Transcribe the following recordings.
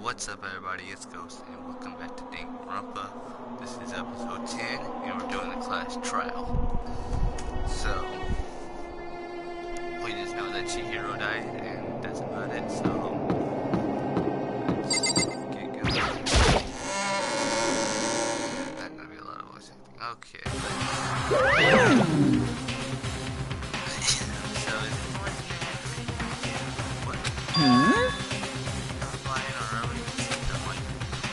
What's up, everybody? It's Ghost, and welcome back to Danganronpa. This is episode 10, and we're doing the class trial. So, we just know that Chihiro died, and that's about it, so let's get going. That's gonna be a lot of voice acting. Okay, so, is anyone here? What?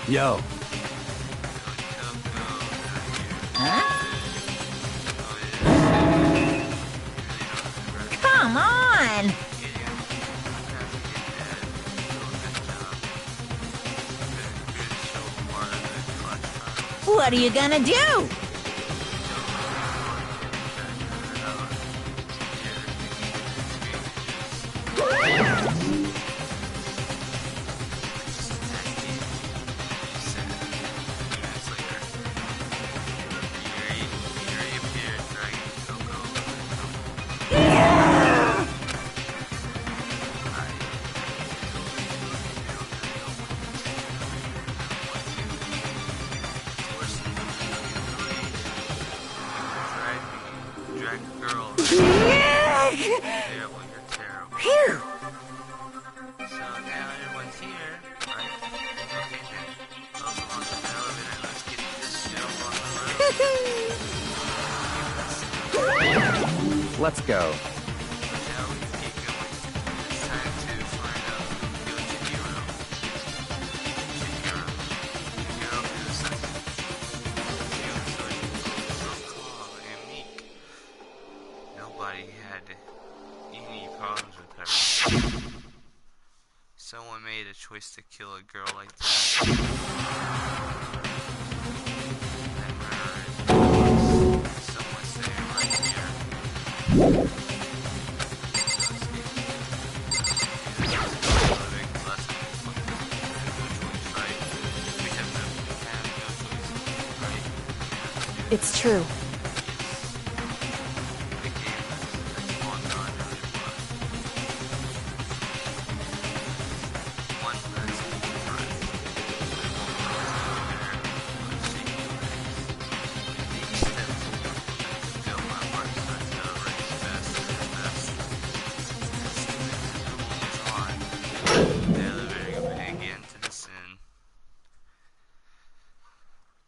Yo. Come on! What are you gonna do? Let's go. Nobody had any problems with her. Someone made a choice to kill a girl like that. Someone saying right here. It's true.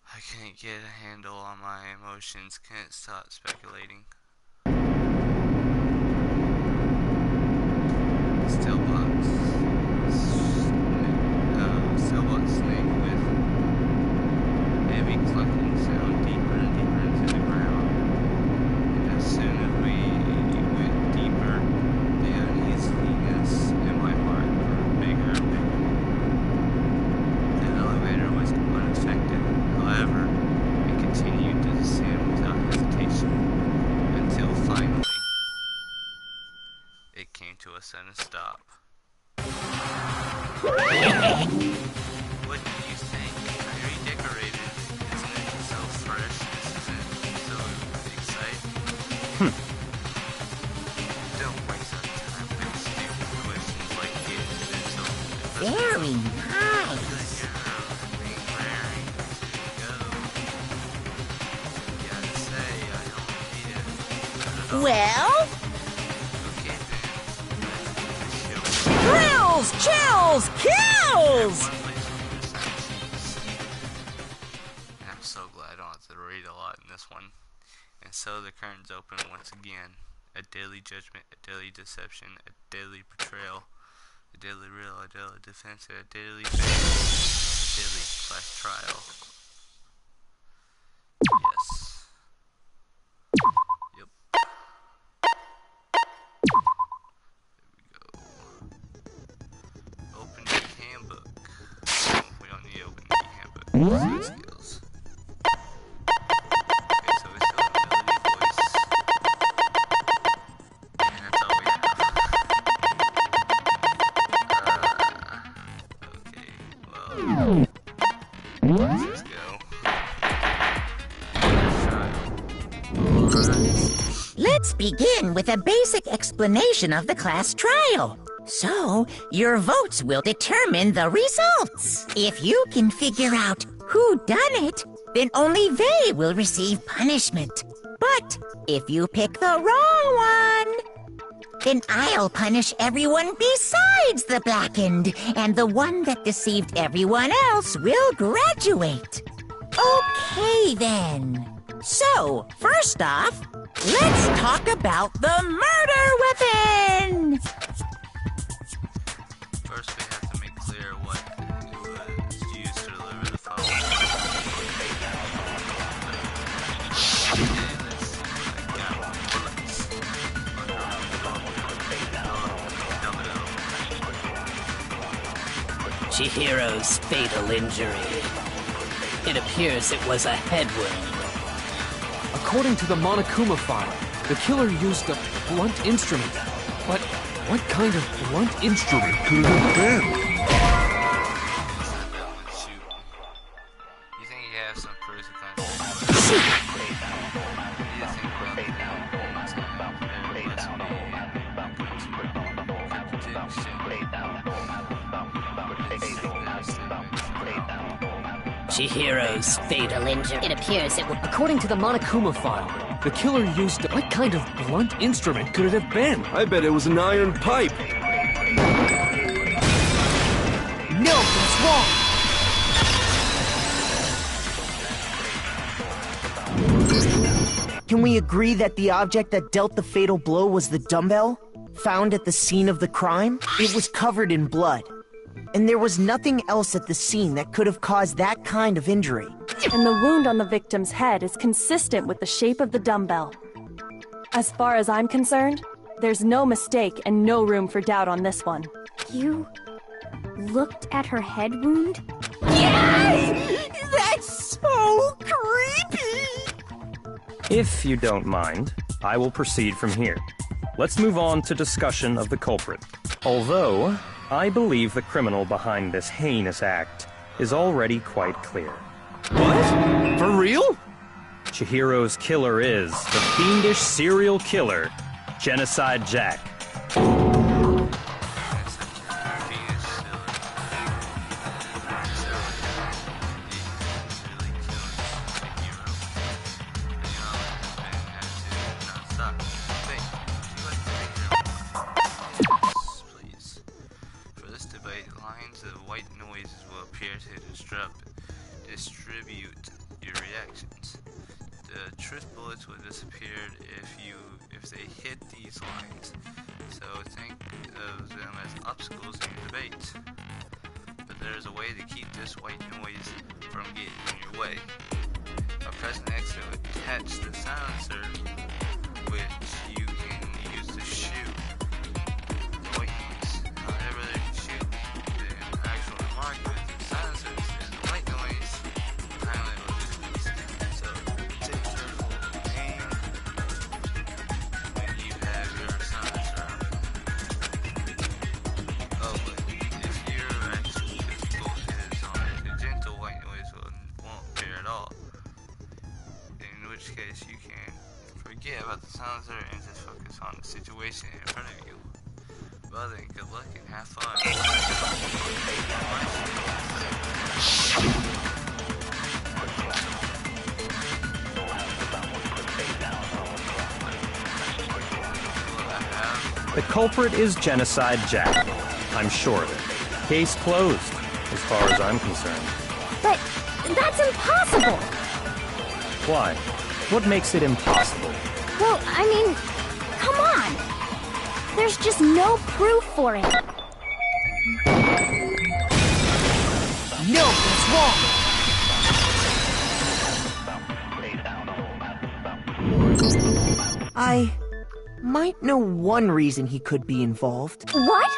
I can't get a handle on my emotions, can't stop speculating. Stillbox snake with heavy clucking sound deeper and deeper into the ground. And as soon as we went deeper, the uneasiness in my heart grew bigger and bigger. The elevator was unaffected. However, it continued to descend without hesitation, until finally, it came to a sudden stop. What do you think? Very decorated, isn't it? So fresh, isn't it? So exciting. Don't waste our time with stupid questions like this. Very nice. Well? Okay then. Thrills, chills, kills! And I'm so glad I don't have to read a lot in this one. And so the curtains open once again. A daily judgment, a daily deception, a daily betrayal, a daily real, a daily defense, and a daily fate, a daily class trial. Yes. Yep. There we go. Open your handbook. No, we don't need to open the handbook. Skills. Okay, so we still have melody voice. And that's all we have. Okay, well, let's just go. Let's begin with a basic explanation of the class trial. So, your votes will determine the results. If you can figure out who done it, then only they will receive punishment. But if you pick the wrong one, then I'll punish everyone besides the blackened, and the one that deceived everyone else will graduate. Okay, then. So, first off, let's talk about the murder weapon! First, we have to make clear what was used to deliver the phone. Chihiro's fatal injury. It appears it was a head wound. According to the Monokuma file, the killer used a blunt instrument. But what kind of blunt instrument could it have been? You think you have some pros and cons? Chihiro's fatal injury. It appears it was. According to the Monokuma file, the killer used what kind of blunt instrument could it have been? I bet it was an iron pipe. No, that's wrong! Can we agree that the object that dealt the fatal blow was the dumbbell, found at the scene of the crime? It was covered in blood, and there was nothing else at the scene that could have caused that kind of injury. And the wound on the victim's head is consistent with the shape of the dumbbell. As far as I'm concerned, there's no mistake and no room for doubt on this one. You looked at her head wound? Yes! That's so creepy! If you don't mind, I will proceed from here. Let's move on to discussion of the culprit. Although, I believe the criminal behind this heinous act is already quite clear. What? For real? Chihiro's killer is the fiendish serial killer, Genocide Jack. Please. For this debate, lines of white noises will appear to distribute your reactions. The truth bullets will disappear if they hit these lines. So think of them as obstacles in your debate. But there is a way to keep this white noise from getting in your way. Press next to attach the silencer, which you can use to shoot the white noise. However, if you shoot the actual mark with the silencers, is the white noise, the highlight will decrease. So take careful aim when you have your silencer on. Oh, but if your actual difficult is on it, the gentle white noise won't appear at all. In which case you can forget about the silencer and just focus on the situation in front of you. Well then, good luck and have fun. The culprit is Genocide Jack. I'm sure of it. Case closed, as far as I'm concerned. But that's impossible! Why? What makes it impossible? Well, I mean, come on! There's just no proof for it. No, that's wrong! I might know one reason he could be involved. What?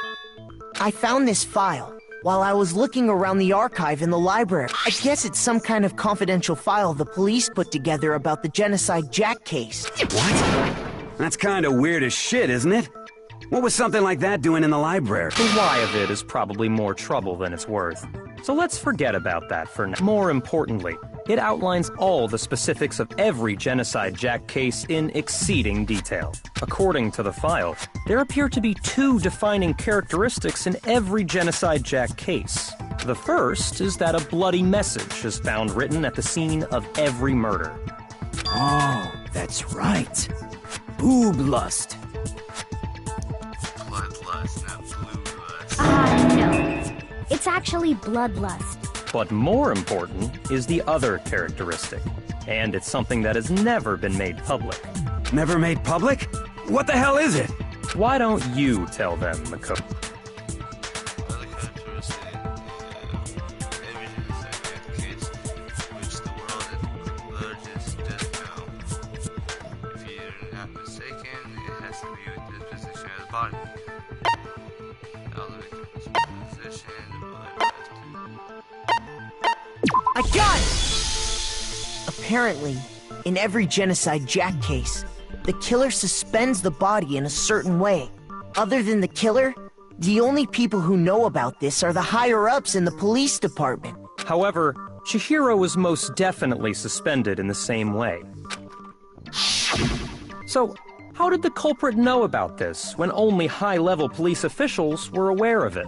I found this file while I was looking around the archive in the library. I guess it's some kind of confidential file the police put together about the Genocide Jack case. What? That's kind of weird as shit, isn't it? What was something like that doing in the library? The why of it is probably more trouble than it's worth. So let's forget about that for now. More importantly, It outlines all the specifics of every Genocide Jack case in exceeding detail. According to the file, there appear to be two defining characteristics in every Genocide Jack case. The first is that a bloody message is found written at the scene of every murder. Oh, that's right. Boob lust. Bloodlust, not blue lust. No. It's actually bloodlust. But more important is the other characteristic, and it's something that has never been made public. Never made public? What the hell is it? Why don't you tell them, Mako? Other characteristic, every genocide case which the world has the largest death count. If you're not mistaken, it has to be with the position of the body. All the victims' position, the blood rested. I got it! Apparently, in every Genocide Jack case, the killer suspends the body in a certain way. Other than the killer, the only people who know about this are the higher-ups in the police department. However, Chihiro was most definitely suspended in the same way. So, how did the culprit know about this when only high-level police officials were aware of it?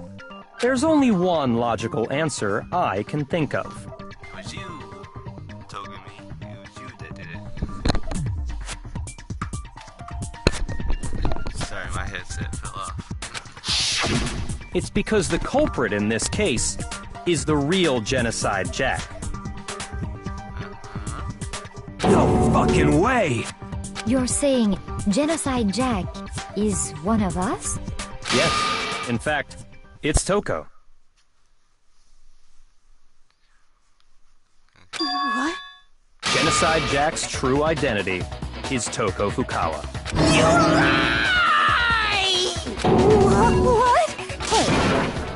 There's only one logical answer I can think of. It was you, Togumi. It was you that did it. Sorry, my headset fell off. It's because the culprit in this case is the real Genocide Jack. No fucking way! You're saying Genocide Jack is one of us? Yes, in fact, it's Toko. What? Genocide Jack's true identity is Toko Fukawa. You lie! What? Hey,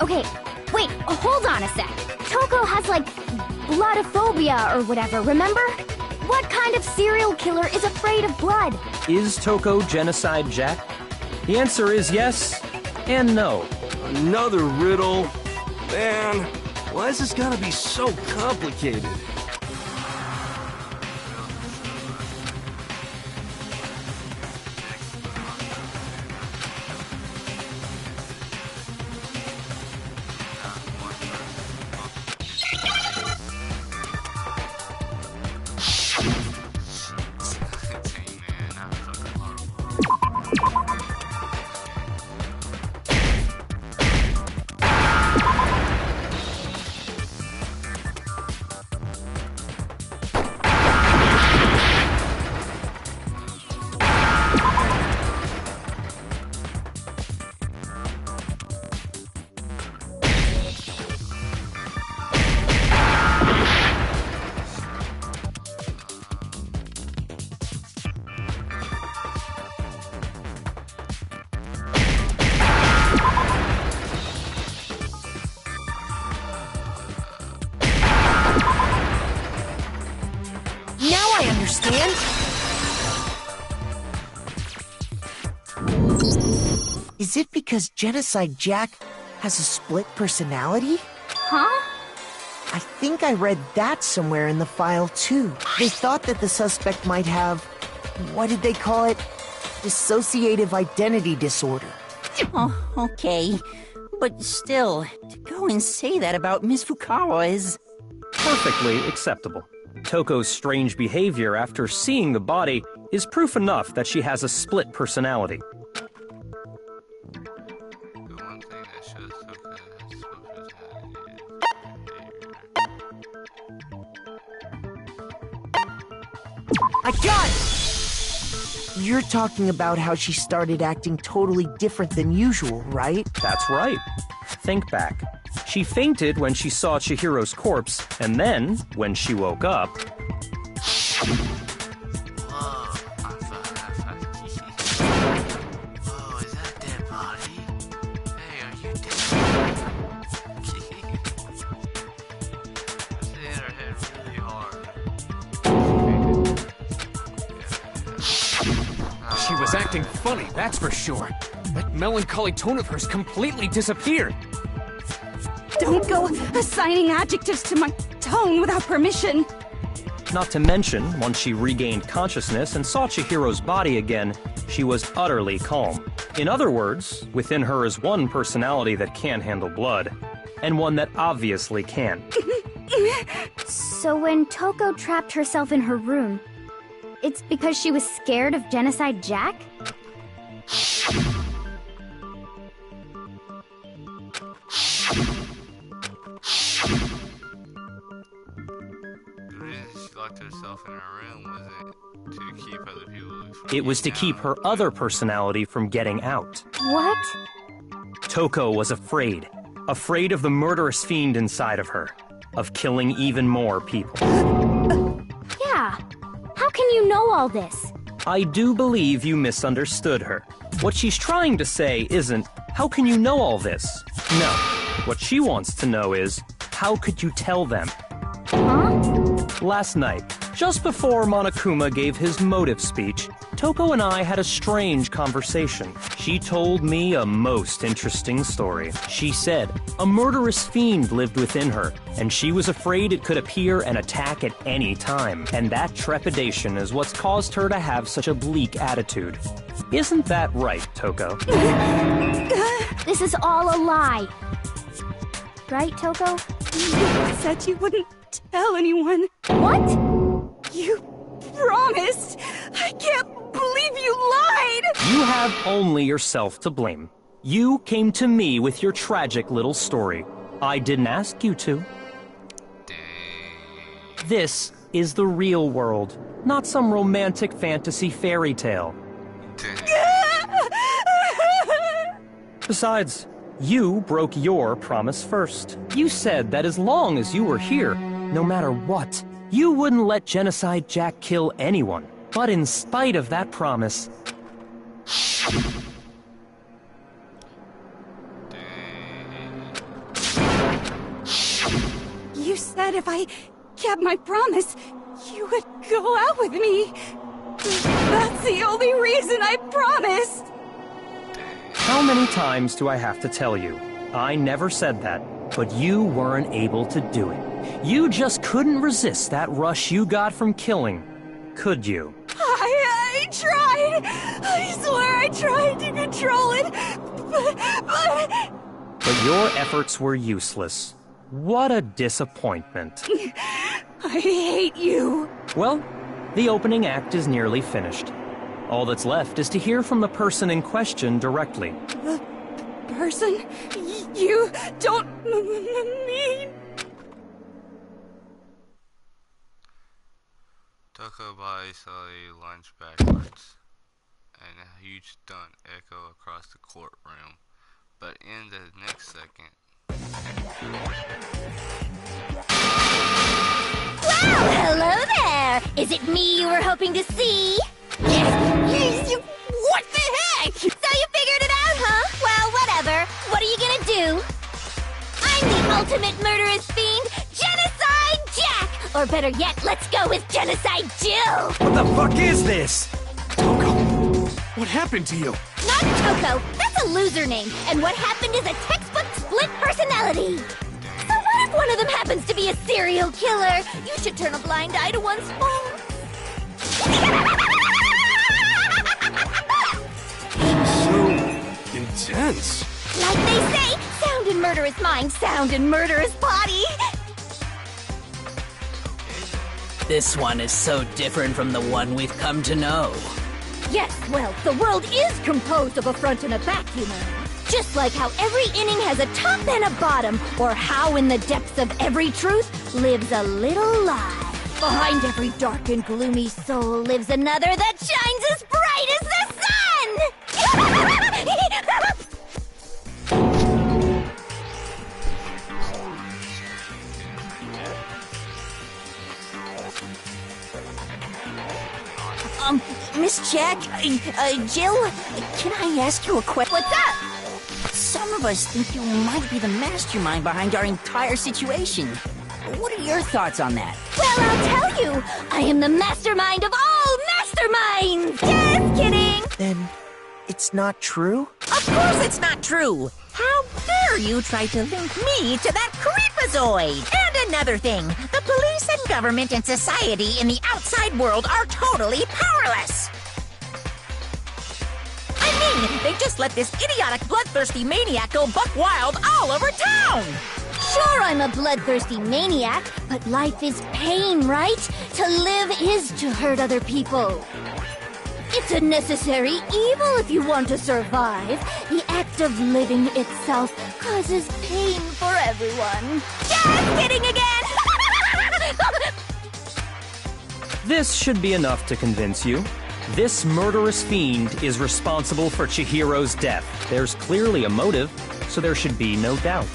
okay, wait, hold on a sec. Toko has, like, bloodophobia or whatever, remember? What kind of serial killer is afraid of blood? Is Toko Genocide Jack? The answer is yes and no. Another riddle? Man, why is this gotta be so complicated? Is it because Genocide Jack has a split personality? Huh? I think I read that somewhere in the file, too. They thought that the suspect might have, what did they call it? Dissociative identity disorder. Oh, okay. But still, to go and say that about Miss Fukawa is... Perfectly acceptable. Toko's strange behavior after seeing the body is proof enough that she has a split personality. The one thing that shows Toko has split personality is I got it! You're talking about how she started acting totally different than usual, right? That's right. Think back. She fainted when she saw Chihiro's corpse, and then, when she woke up... Whoa, is that a dead body? Hey, are you dead? Let's hit her head really hard. She was acting funny, that's for sure. That melancholy tone of hers completely disappeared. Don't go assigning adjectives to my tone without permission. Not to mention, once she regained consciousness and saw Chihiro's body again, she was utterly calm. In other words, within her is one personality that can handle blood, and one that obviously can. So when Toko trapped herself in her room, it's because she was scared of Genocide Jack? The reason she locked herself in her room was to keep other people from It was to getting keep out. her other personality from getting out. What? Toko was afraid. Afraid of the murderous fiend inside of her. Of killing even more people. Yeah. How can you know all this? I do believe you misunderstood her. What she's trying to say isn't, how can you know all this? No. What she wants to know is, how could you tell them? Huh? Last night, just before Monokuma gave his motive speech, Toko and I had a strange conversation. She told me a most interesting story. She said a murderous fiend lived within her, and she was afraid it could appear and attack at any time. And that trepidation is what's caused her to have such a bleak attitude. Isn't that right, Toko? This is all a lie. Right, Toko? You said you wouldn't tell anyone. What? You promised. I can't believe you lied. You have only yourself to blame. You came to me with your tragic little story. I didn't ask you to. Dang. This is the real world, not some romantic fantasy fairy tale. Besides, you broke your promise first. You said that as long as you were here, no matter what, you wouldn't let Genocide Jack kill anyone. But in spite of that promise, You said if I kept my promise, you would go out with me. That's the only reason I promised. how many times do I have to tell you? I never said that, but you weren't able to do it. You just couldn't resist that rush you got from killing, could you? I tried. I swear I tried to control it, But your efforts were useless. What a disappointment. I hate you. Well, the opening act is nearly finished. All that's left is to hear from the person in question directly. The person you don't mean. Toko body slowly lunged backwards, and a huge thud echoed across the courtroom. But in the next second, Well, hello there! Is it me you were hoping to see? What the heck? So you figured it out, huh? Well, whatever. What are you gonna do? I'm the ultimate murderous fiend, Genocide Jack! Or better yet, let's go with Genocide Jill! What the fuck is this? What happened to you? Not Toko! That's a loser name, and what happened is a textbook split personality! So what if one of them happens to be a serial killer? You should turn a blind eye to one's faults. So intense. Like they say, sound in murderous mind, sound in murderous body! This one is so different from the one we've come to know. Yes, well, the world is composed of a front and a back, you know. Just like how every inning has a top and a bottom, or how in the depths of every truth lives a little lie. Behind every dark and gloomy soul lives another that shines as bright as the sun! Miss Jack, Jill, can I ask you a question? What's up? Some of us think you might be the mastermind behind our entire situation. What are your thoughts on that? Well, I'll tell you, I am the mastermind of all masterminds! Just kidding! Then it's not true? Of course it's not true! How dare you try to link me to that creepazoid? And another thing. The police and government and society in the outside world are totally powerless. I mean, they just let this idiotic, bloodthirsty maniac go buck wild all over town! Sure, I'm a bloodthirsty maniac, but life is pain, right? To live is to hurt other people. It's a necessary evil if you want to survive. The act of living itself causes pain for everyone. Just kidding again! This should be enough to convince you. This murderous fiend is responsible for Chihiro's death. There's clearly a motive, so there should be no doubt.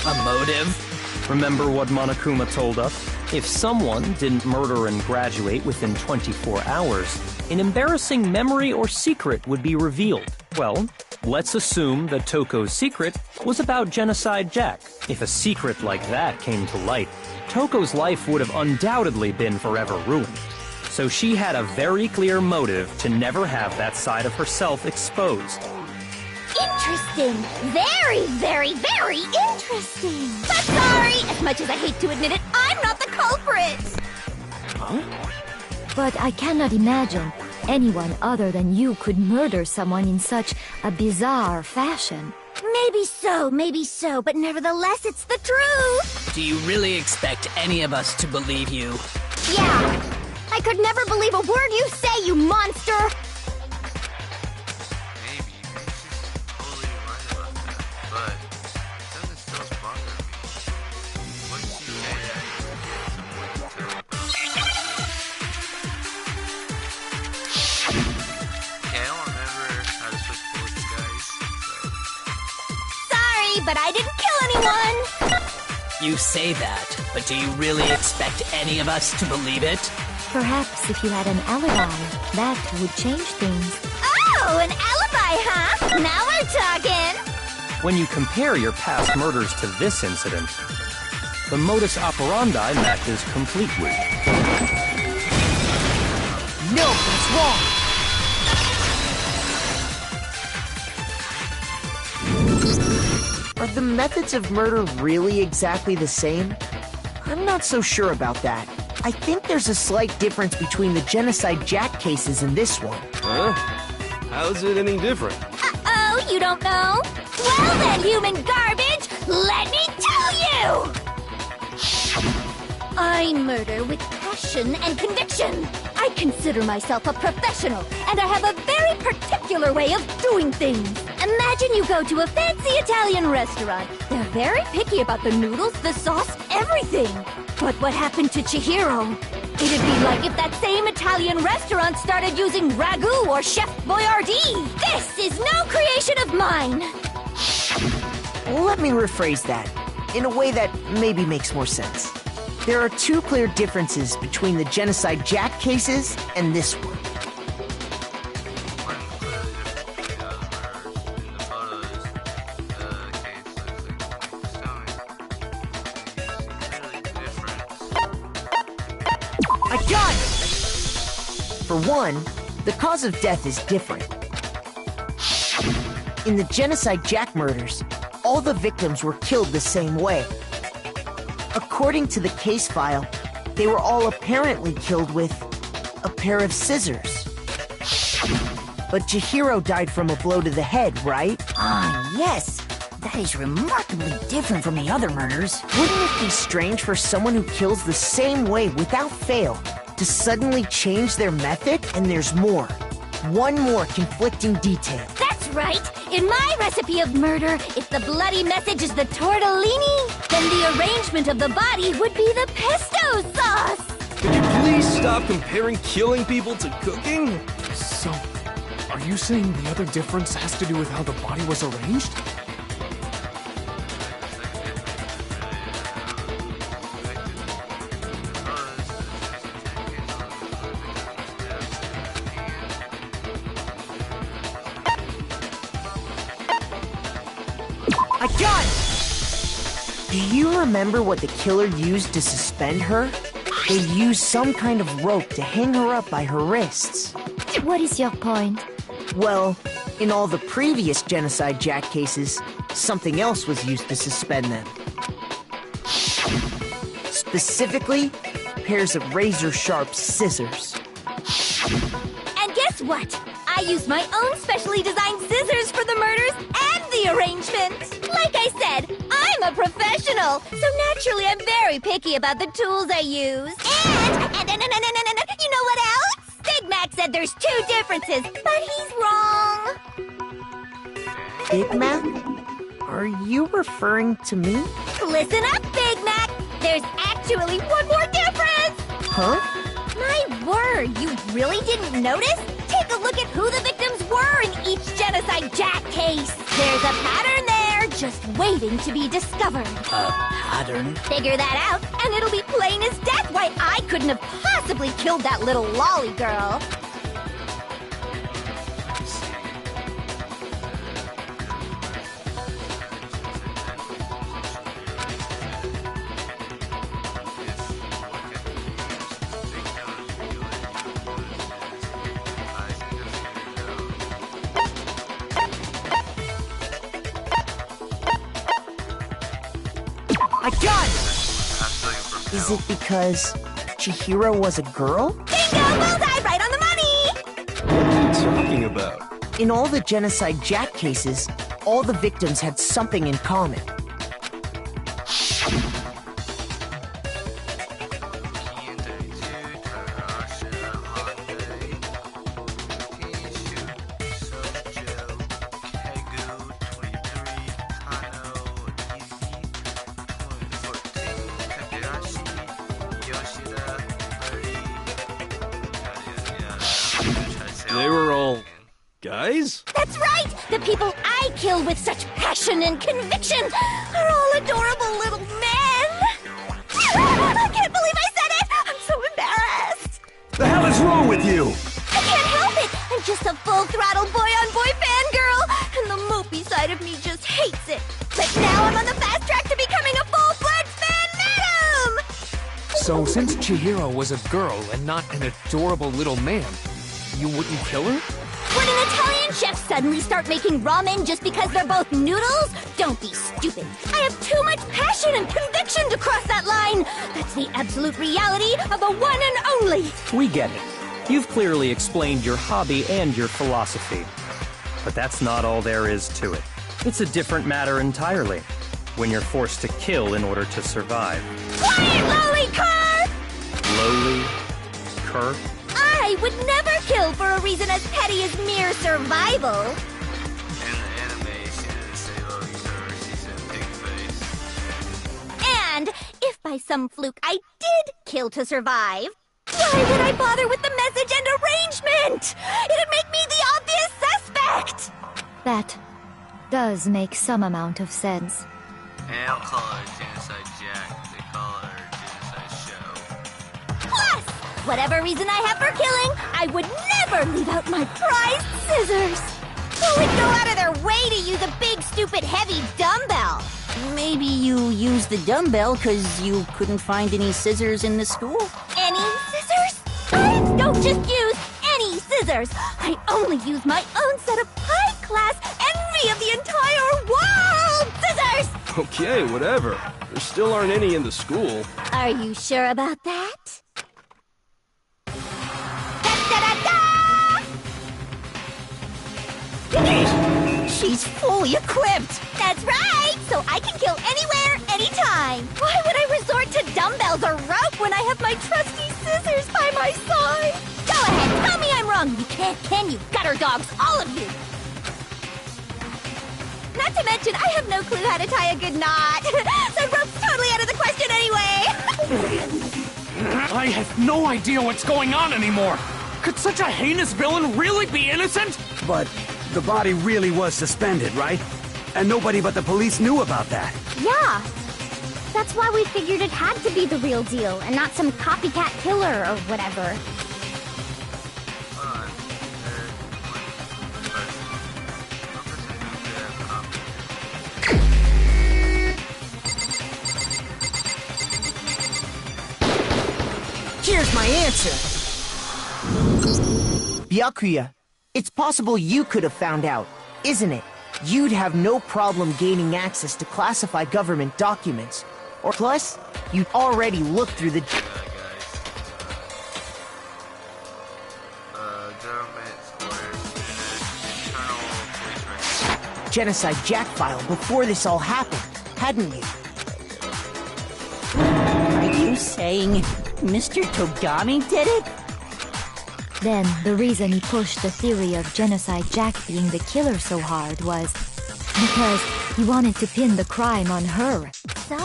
A motive? Remember what Monokuma told us? If someone didn't murder and graduate within 24 hours, an embarrassing memory or secret would be revealed. Well, let's assume that Toko's secret was about Genocide Jack. If a secret like that came to light, Toko's life would have undoubtedly been forever ruined. So she had a very clear motive to never have that side of herself exposed. Interesting. Very, very, very interesting. But sorry, as much as I hate to admit it, I'm not the culprit. Huh? But I cannot imagine anyone other than you could murder someone in such a bizarre fashion. Maybe so, but nevertheless, it's the truth. Do you really expect any of us to believe you? Yeah. I could never believe a word you say, you monster. Maybe she's totally right about that, but something still's bothering me. What did she say that you could get someone to tell about? Okay, I don't remember how to switch bullets, guys, so... Sorry, but I didn't kill anyone. You say that, but do you really expect any of us to believe it? Perhaps if you had an alibi, that would change things. Oh, an alibi, huh? Now we're talking. When you compare your past murders to this incident, the modus operandi matches completely. No, that's wrong! Are the methods of murder really exactly the same? I'm not so sure about that. I think there's a slight difference between the Genocide Jack cases and this one. Huh? How's it any different? Uh-oh, you don't know? Well then, human garbage, let me tell you! I murder with passion and conviction. I consider myself a professional, and I have a very particular way of doing things. Imagine you go to a fancy Italian restaurant. They're very picky about the noodles, the sauce, everything. But what happened to Chihiro? It'd be like if that same Italian restaurant started using ragu or Chef Boyardee. This is no creation of mine. Let me rephrase that, in a way that maybe makes more sense. There are two clear differences between the Genocide Jack cases and this one. I got it! For one, the cause of death is different. In the Genocide Jack murders, all the victims were killed the same way. According to the case file, they were all apparently killed with a pair of scissors. But Chihiro died from a blow to the head, right? Ah, yes. That is remarkably different from the other murders. Wouldn't it be strange for someone who kills the same way without fail to suddenly change their method? And there's more. One more conflicting detail. That's right. In my recipe of murder, if the bloody message is the tortellini, then the arrangement of the body would be the pesto sauce. Could you please stop comparing killing people to cooking? So, are you saying the other difference has to do with how the body was arranged? I got it! Do you remember what the killer used to suspend her? They used some kind of rope to hang her up by her wrists. What is your point? Well, in all the previous Genocide Jack cases, something else was used to suspend them. Specifically, pairs of razor-sharp scissors. And guess what? I used my own specially designed scissors for the murders and the arrangement. Like I said, I'm a professional, so naturally I'm very picky about the tools I use. And you know what else? Big Mac said there's 2 differences, but he's wrong. Big Mac? Are you referring to me? Listen up, Big Mac. There's actually one more difference. Huh? My word, you really didn't notice? Take a look at who the victims were in each Genocide Jack case. There's a pattern there, just waiting to be discovered. A pattern? Figure that out, and it'll be plain as death why I couldn't have possibly killed that little lolly girl. I got it! Is it because Chihiro was a girl? Bingo! Bullseye! Right on the money! What are you talking about? In all the Genocide Jack cases, all the victims had something in common. They were all guys? That's right! The people I kill with such passion and conviction are all adorable little men! I can't believe I said it! I'm so embarrassed! The hell is wrong with you? I can't help it! I'm just a full-throttle boy-on-boy fangirl, and the mopey side of me just hates it. But now I'm on the fast track to becoming a full-fledged fan madam! So, since Chihiro was a girl and not an adorable little man, you wouldn't kill her? Would an Italian chef suddenly start making ramen just because they're both noodles? Don't be stupid. I have too much passion and conviction to cross that line. That's the absolute reality of the one and only. We get it. You've clearly explained your hobby and your philosophy. But that's not all there is to it. It's a different matter entirely. When you're forced to kill in order to survive. Quiet, lowly cur! Lowly? Cur? I would never kill for a reason as petty as mere survival. In the anime, she didn't say Loki Cur, she said pig face. And if by some fluke I did kill to survive, why would I bother with the message and arrangement? It'd make me the obvious suspect! That does make some amount of sense. They don't call her Genocide Jack, they call her Genocide Show. Plus, whatever reason I have for killing, I would never leave out my prized scissors. Who would go out of their way to use a big, stupid, heavy dumbbell? Maybe you used the dumbbell because you couldn't find any scissors in the school? Any scissors? I don't just use any scissors. I only use my own set of high-class envy of the entire world scissors! Okay, whatever. There still aren't any in the school. Are you sure about that? She's fully equipped! That's right! So I can kill anywhere, anytime! Why would I resort to dumbbells or rope when I have my trusty scissors by my side? Go ahead, tell me I'm wrong! You can't, can you, gutter dogs, all of you! Not to mention, I have no clue how to tie a good knot. So rope's totally out of the question anyway! I have no idea what's going on anymore! Could such a heinous villain really be innocent? But the body really was suspended, right? And nobody but the police knew about that. Yeah. That's why we figured it had to be the real deal and not some copycat killer or whatever. Here's my answer. Byakuya, it's possible you could have found out, isn't it? You'd have no problem gaining access to classified government documents. Or plus, you already looked through the... Genocide Jack file before this all happened, hadn't you? Are you saying Mr. Togami did it? Then, the reason he pushed the theory of Genocide Jack being the killer so hard was because he wanted to pin the crime on her. So,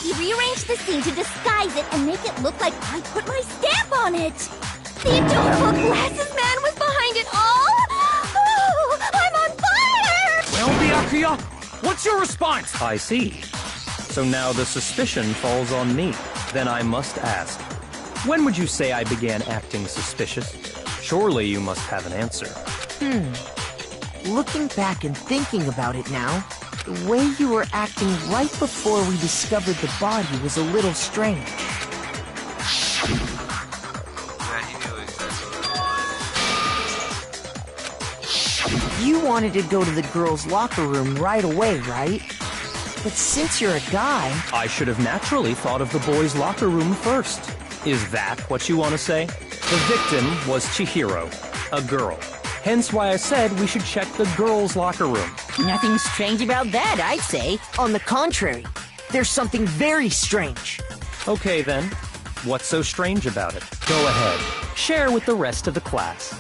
he rearranged the scene to disguise it and make it look like I put my stamp on it! The adorable glasses man was behind it all! Oh, I'm on fire! Well, Byakuya, what's your response? I see. So now the suspicion falls on me. Then I must ask, when would you say I began acting suspicious? Surely you must have an answer. Looking back and thinking about it now, the way you were acting right before we discovered the body was a little strange. You wanted to go to the girls' locker room right away, right? But since you're a guy... I should have naturally thought of the boys' locker room first. Is that what you want to say? The victim was Chihiro, a girl. Hence why I said we should check the girls' locker room. Nothing strange about that, I'd say. On the contrary, there's something very strange. Okay then, what's so strange about it? Go ahead, share with the rest of the class.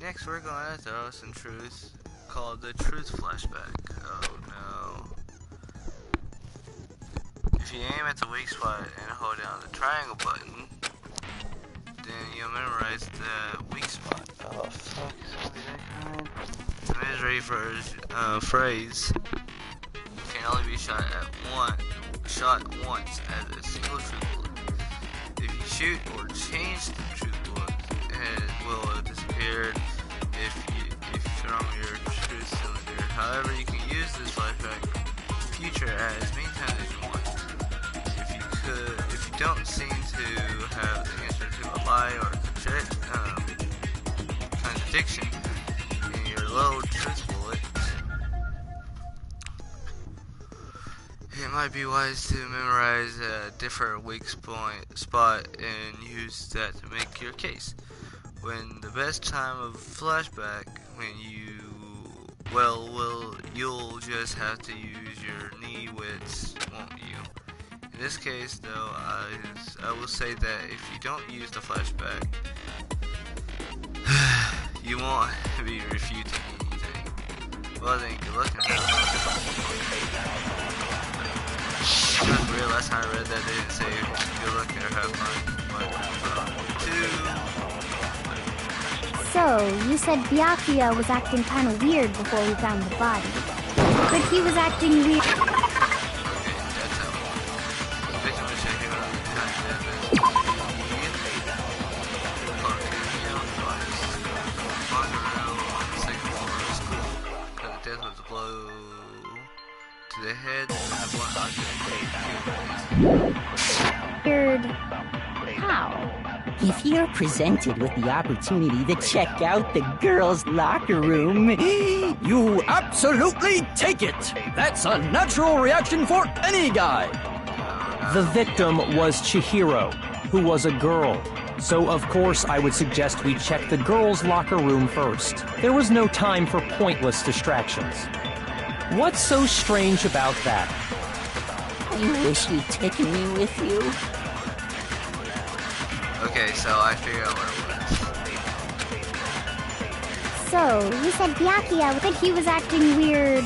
Next, we're going to throw some truths called the truth flashback. Oh no. If you aim at the weak spot and hold down the triangle button, then you'll memorize the weak spot. Oh fuck. The misery phrase can only be shot once as a single truth bullet. If you shoot or change the truth bullet, it will have disappeared if from your truth cylinder. However, you can use this flashback feature as many times as you want. If you don't seem to have the answer to a lie or contradiction in your low truth bullet, it might be wise to memorize a different weak spot and use that to make your case. When the best time of flashback, when you'll just have to use your knee wits, won't you? In this case, though, I will say that if you don't use the flashback, you won't be refuting anything. Well then, good luck and have fun. That's weird, last time I read that they didn't say good luck or have fun. So, you said Byakuya was acting kind of weird before we found the body. But he was acting weird... The head weird. How? If you're presented with the opportunity to check out the girls' locker room, you absolutely take it. That's a natural reaction for any guy. The victim was Chihiro, who was a girl. So of course I would suggest we check the girls' locker room first. There was no time for pointless distractions. What's so strange about that? I wish you'd taken me with you. Okay, so I figured out what it was. So, you said Byakuya, but he was acting weird.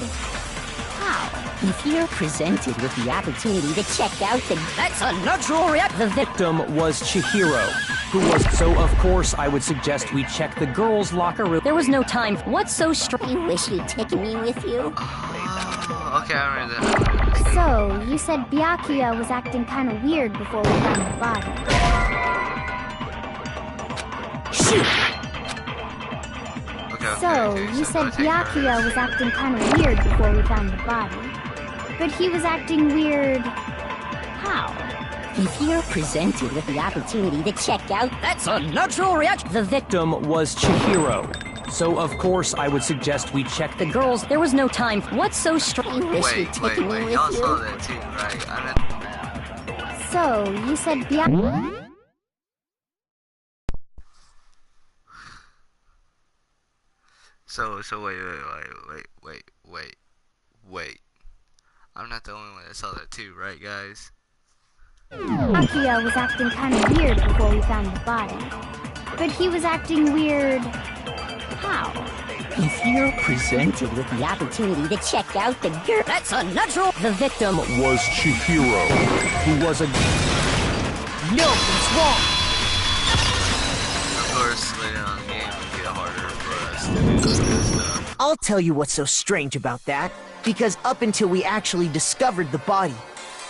How? If you're presented with the opportunity to check out the... That's a natural reaction. The victim was Chihiro, who was... So of course I would suggest we check the girls' locker room. There was no time. What's so strange? I wish you'd taken me with you. Oh, okay, I remember that. So, you said Byakuya was acting kind of weird before we found the body. Shoot! So, you said Byakuya was acting kind of weird before we found the body. But he was acting weird. How? If you're presented with the opportunity to check out, That's a natural reaction. The victim was Chihiro. So, of course, I would suggest we check the girls. there was no time. What's so strange? Wait, y'all saw that too, right? So, you said So wait. I'm not the only one that saw that too, right, guys? Byakuya was acting kind of weird before we found the body. But he was acting weird. How? If you're presented with the opportunity to check out the girl, That's a natural. The victim was Chihiro, who was a... No, it's wrong. Of course, later on in the game, it'll get harder for us to do this stuff. I'll tell you what's so strange about that. Because up until we actually discovered the body,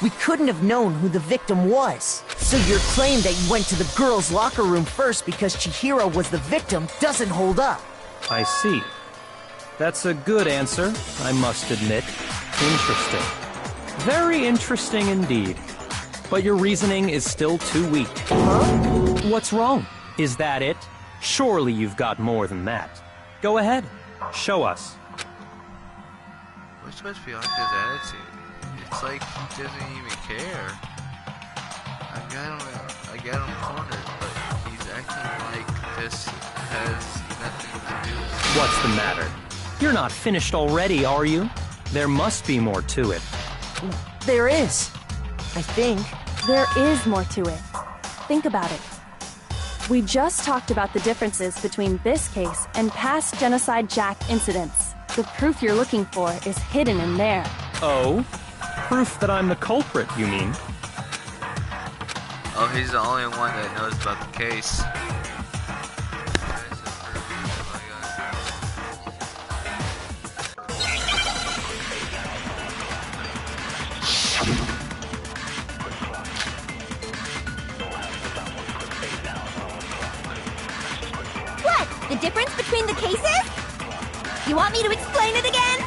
we couldn't have known who the victim was. So your claim that you went to the girls' locker room first because Chihiro was the victim doesn't hold up. I see. That's a good answer, I must admit. Interesting. Very interesting indeed. But your reasoning is still too weak. Huh? What's wrong? Is that it? Surely you've got more than that. Go ahead. Show us. What's supposed to be like his attitude? It's like he doesn't even care. I got him cornered, but he's acting like this has nothing to do with it. What's the matter? You're not finished already, are you? There must be more to it. There is. I think. There is more to it. Think about it. We just talked about the differences between this case and past Genocide Jack incidents. The proof you're looking for is hidden in there. Oh? Proof that I'm the culprit, you mean? Oh, he's the only one that knows about the case. What? The difference between the cases? You want me to explain it again?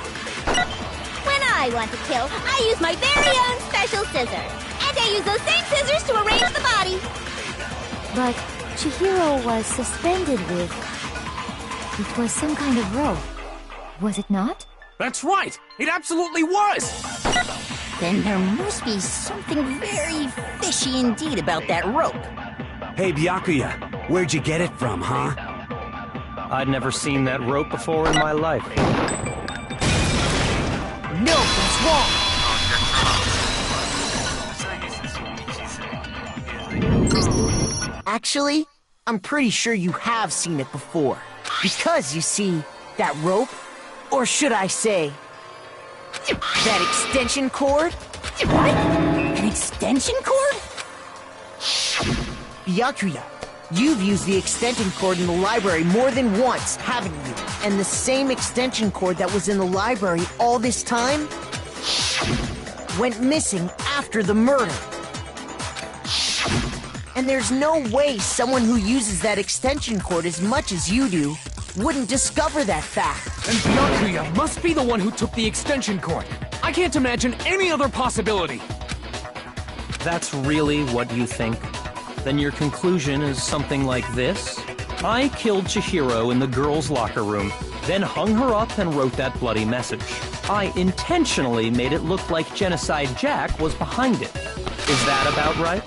When I want to kill, I use my very own special scissors. And I use those same scissors to arrange the body. But Chihiro was suspended with... It was some kind of rope. Was it not? That's right. It absolutely was. Then there must be something very fishy indeed about that rope. Hey, Byakuya, where'd you get it from, huh? I'd never seen that rope before in my life. No, that's wrong. Actually, I'm pretty sure you have seen it before. Because, you see, that rope, or should I say, that extension cord? What? An extension cord? Byakuya, you've used the extension cord in the library more than once, haven't you? And the same extension cord that was in the library all this time went missing after the murder. And there's no way someone who uses that extension cord as much as you do wouldn't discover that fact. And Byakuya must be the one who took the extension cord. I can't imagine any other possibility. That's really what you think? Then your conclusion is something like this? I killed Chihiro in the girls' locker room, then hung her up and wrote that bloody message. I intentionally made it look like Genocide Jack was behind it. Is that about right?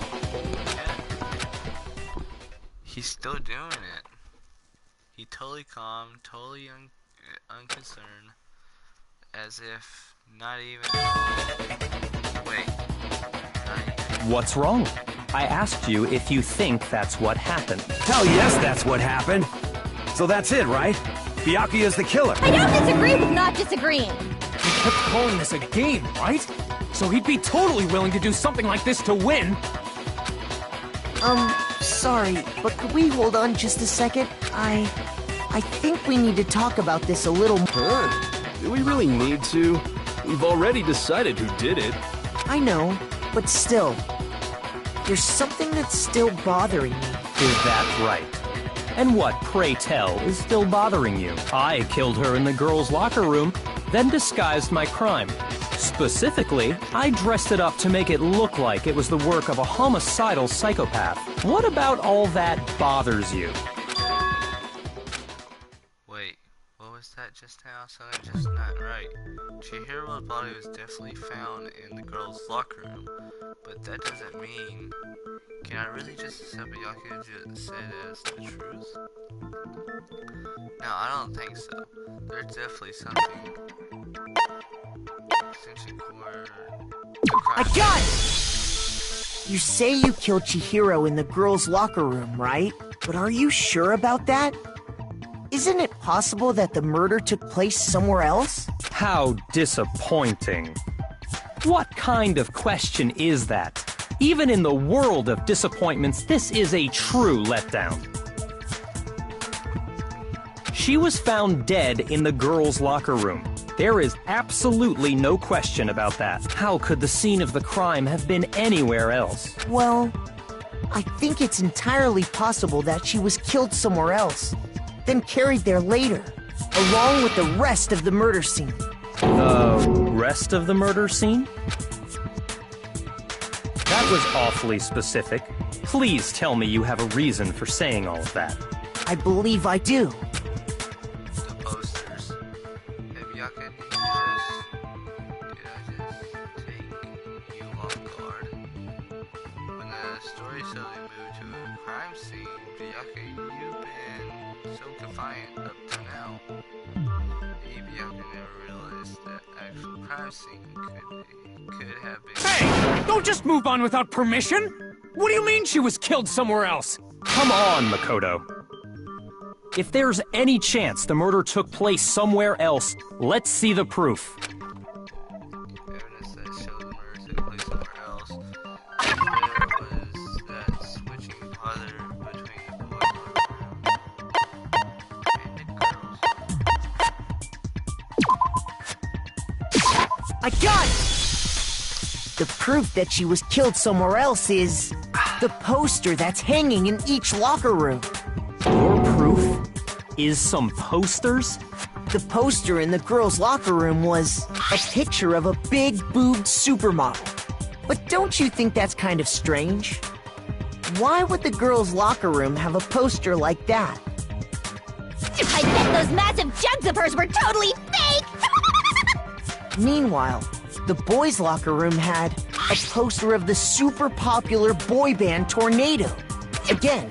He's still doing it. He totally calm, totally unconcerned, as if not even... Wait. What's wrong? I asked you if you think that's what happened. Hell yes, that's what happened. So that's it, right? Byakuya's the killer. I don't disagree with not disagreeing. He kept calling this a game, right? So he'd be totally willing to do something like this to win. Sorry, but could we hold on just a second? I think we need to talk about this a little more. Do we really need to? We've already decided who did it. I know, but still, there's something that's still bothering me. Is that right? And what, pray tell, is still bothering you? I killed her in the girls' locker room, then disguised my crime. Specifically, I dressed it up to make it look like it was the work of a homicidal psychopath. What about all that bothers you? Wait, what was that just now? Something just not right. Chihiro's body was definitely found in the girls' locker room, but that doesn't mean... Can I really just accept what Yaku just said as the truth? No, I don't think so. There's definitely something... I got it! You say you killed Chihiro in the girls' locker room, right? But are you sure about that? Isn't it possible that the murder took place somewhere else? How disappointing. What kind of question is that? Even in the world of disappointments, this is a true letdown. She was found dead in the girls' locker room. There is absolutely no question about that. How could the scene of the crime have been anywhere else? Well, I think it's entirely possible that she was killed somewhere else, then carried there later, along with the rest of the murder scene. The rest of the murder scene? That was awfully specific. Please tell me you have a reason for saying all of that. I believe I do. The posters. Maybe I could just take you off guard? When the story suddenly moved to a crime scene, Byakuya, you've been so defiant up to now. Maybe I could never realize that actual crime scene could have been... Hey! Don't just move on without permission! What do you mean she was killed somewhere else? Come on, Makoto. If there's any chance the murder took place somewhere else, let's see the proof. Evidence that shows the murder took place somewhere else. There was that switching pattern between the boys' and the girls. I got it! The proof that she was killed somewhere else is the poster that's hanging in each locker room. Your proof is some posters? The poster in the girls' locker room was a picture of a big-boobed supermodel. But don't you think that's kind of strange? Why would the girls' locker room have a poster like that? I bet those massive jugs of hers were totally fake! Meanwhile, the boys' locker room had a poster of the super popular boy band Tornado. Again,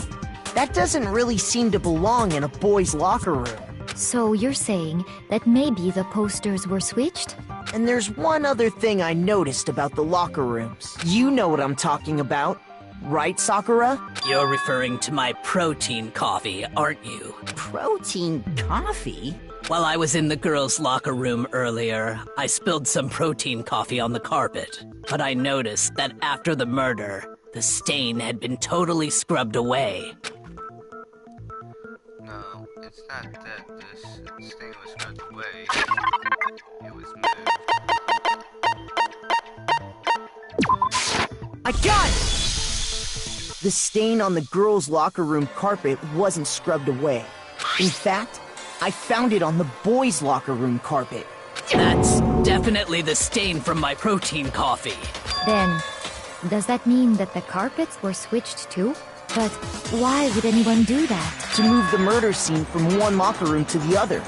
that doesn't really seem to belong in a boys' locker room. So you're saying that maybe the posters were switched? And there's one other thing I noticed about the locker rooms. You know what I'm talking about, right, Sakura? You're referring to my protein coffee, aren't you? Protein coffee? While I was in the girls' locker room earlier, I spilled some protein coffee on the carpet. But I noticed that after the murder, the stain had been totally scrubbed away. No, it's not that this stain was scrubbed away. It was moved. I got it! The stain on the girls' locker room carpet wasn't scrubbed away. In fact, I found it on the boys' locker room carpet. That's definitely the stain from my protein coffee. Then, does that mean that the carpets were switched too? But why would anyone do that? To move the murder scene from one locker room to the other.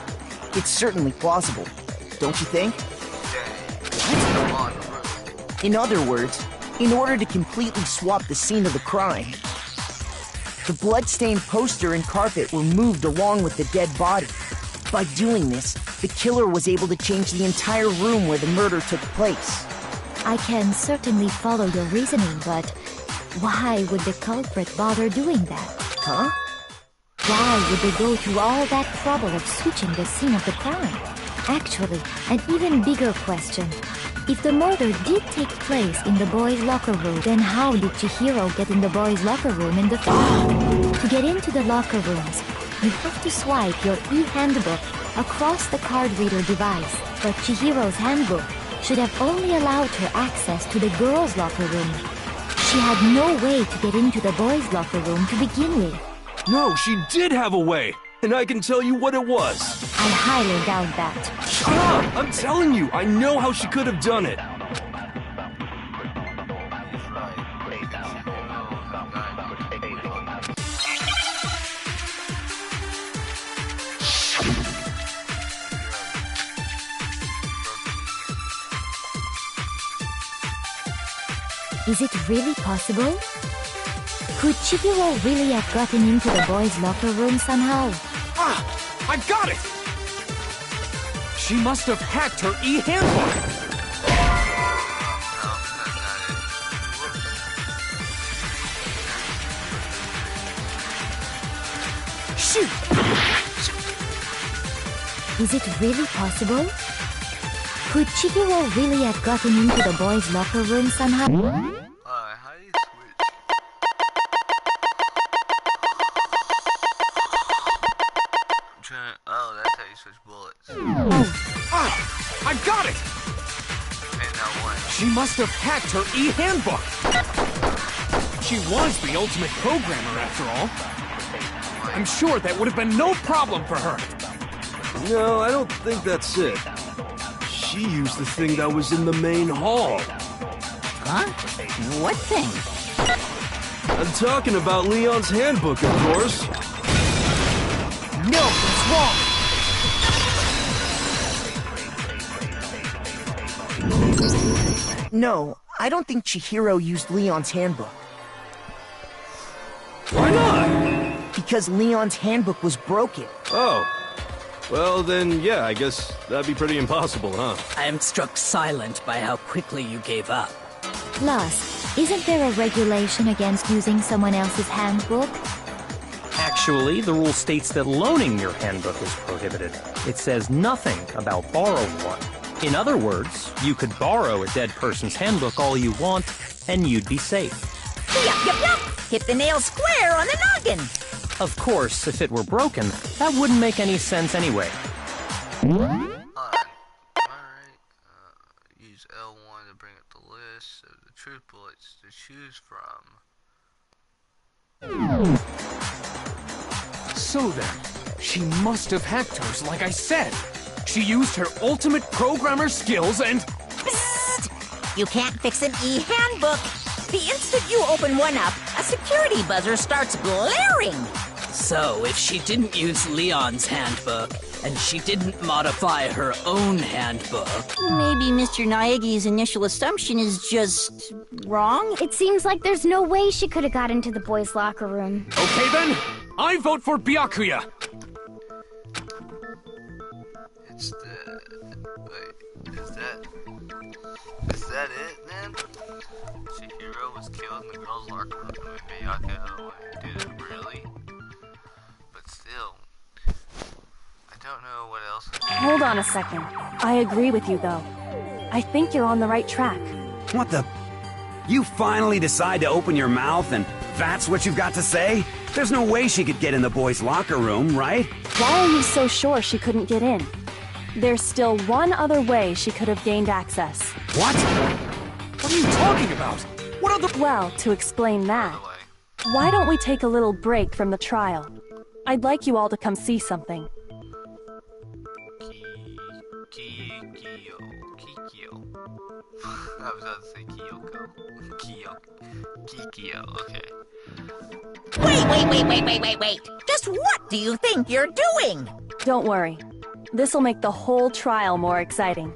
It's certainly plausible, don't you think? What? In other words, in order to completely swap the scene of the crime, the blood-stained poster and carpet were moved along with the dead body. By doing this, the killer was able to change the entire room where the murder took place. I can certainly follow your reasoning, but why would the culprit bother doing that? Huh? Why would they go through all that trouble of switching the scene of the crime? Actually, an even bigger question. If the murder did take place in the boys' locker room, then how did Chihiro get in the boys' locker room in the first place? To get into the locker rooms, you have to swipe your e-handbook across the card reader device. But Chihiro's handbook should have only allowed her access to the girls' locker room. She had no way to get into the boys' locker room to begin with. No, she did have a way, and I can tell you what it was. I highly doubt that. Shut up! I'm telling you, I know how she could have done it. Is it really possible? Could Chihiro really have gotten into the boys' locker room somehow? Ah! I got it! She must have hacked her e-handbook! Shoot! Is it really possible? Could Chihiro really have gotten into the boys' locker room somehow? How do you switch? I'm trying. Oh, that's how you switch bullets. Oh! Ah! I got it! And now what? She must have hacked her e-handbook! She was the ultimate programmer, after all. I'm sure that would have been no problem for her. No, I don't think that's it. She used the thing that was in the main hall. Huh? What thing? I'm talking about Leon's handbook, of course. No, it's wrong! No, I don't think Chihiro used Leon's handbook. Why not? Because Leon's handbook was broken. Oh. Well, then, yeah, I guess that'd be pretty impossible, huh? I am struck silent by how quickly you gave up. Plus, isn't there a regulation against using someone else's handbook? Actually, the rule states that loaning your handbook is prohibited. It says nothing about borrowing one. In other words, you could borrow a dead person's handbook all you want, and you'd be safe. Yup. Hit the nail square on the noggin. Of course, if it were broken, that wouldn't make any sense anyway. Am I right? Use L1 to bring up the list of the truth bullets to choose from. So then, she must have hacked hers like I said. She used her ultimate programmer skills and... Psst! You can't fix an e-handbook. The instant you open one up, a security buzzer starts blaring. So, if she didn't use Leon's handbook, and she didn't modify her own handbook... Maybe Mr. Naegi's initial assumption is just wrong? It seems like there's no way she could have got into the boys' locker room. Okay then, I vote for Byakuya. It's the... Wait, is that it, then? Chihiro was killed in the girls' locker room and Byakuya did it, really? But still, I don't know what else... Hold on a second. I agree with you, though. I think you're on the right track. What the... You finally decide to open your mouth and that's what you've got to say? There's no way she could get in the boys' locker room, right? Why are you so sure she couldn't get in? There's still one other way she could have gained access. What? What are you talking about? What other... Well, to explain that, why don't we take a little break from the trial? I'd like you all to come see something. Kikyo. I was about to say Kyoko. Kikyo, okay. Wait. Just what do you think you're doing? Don't worry. This'll make the whole trial more exciting.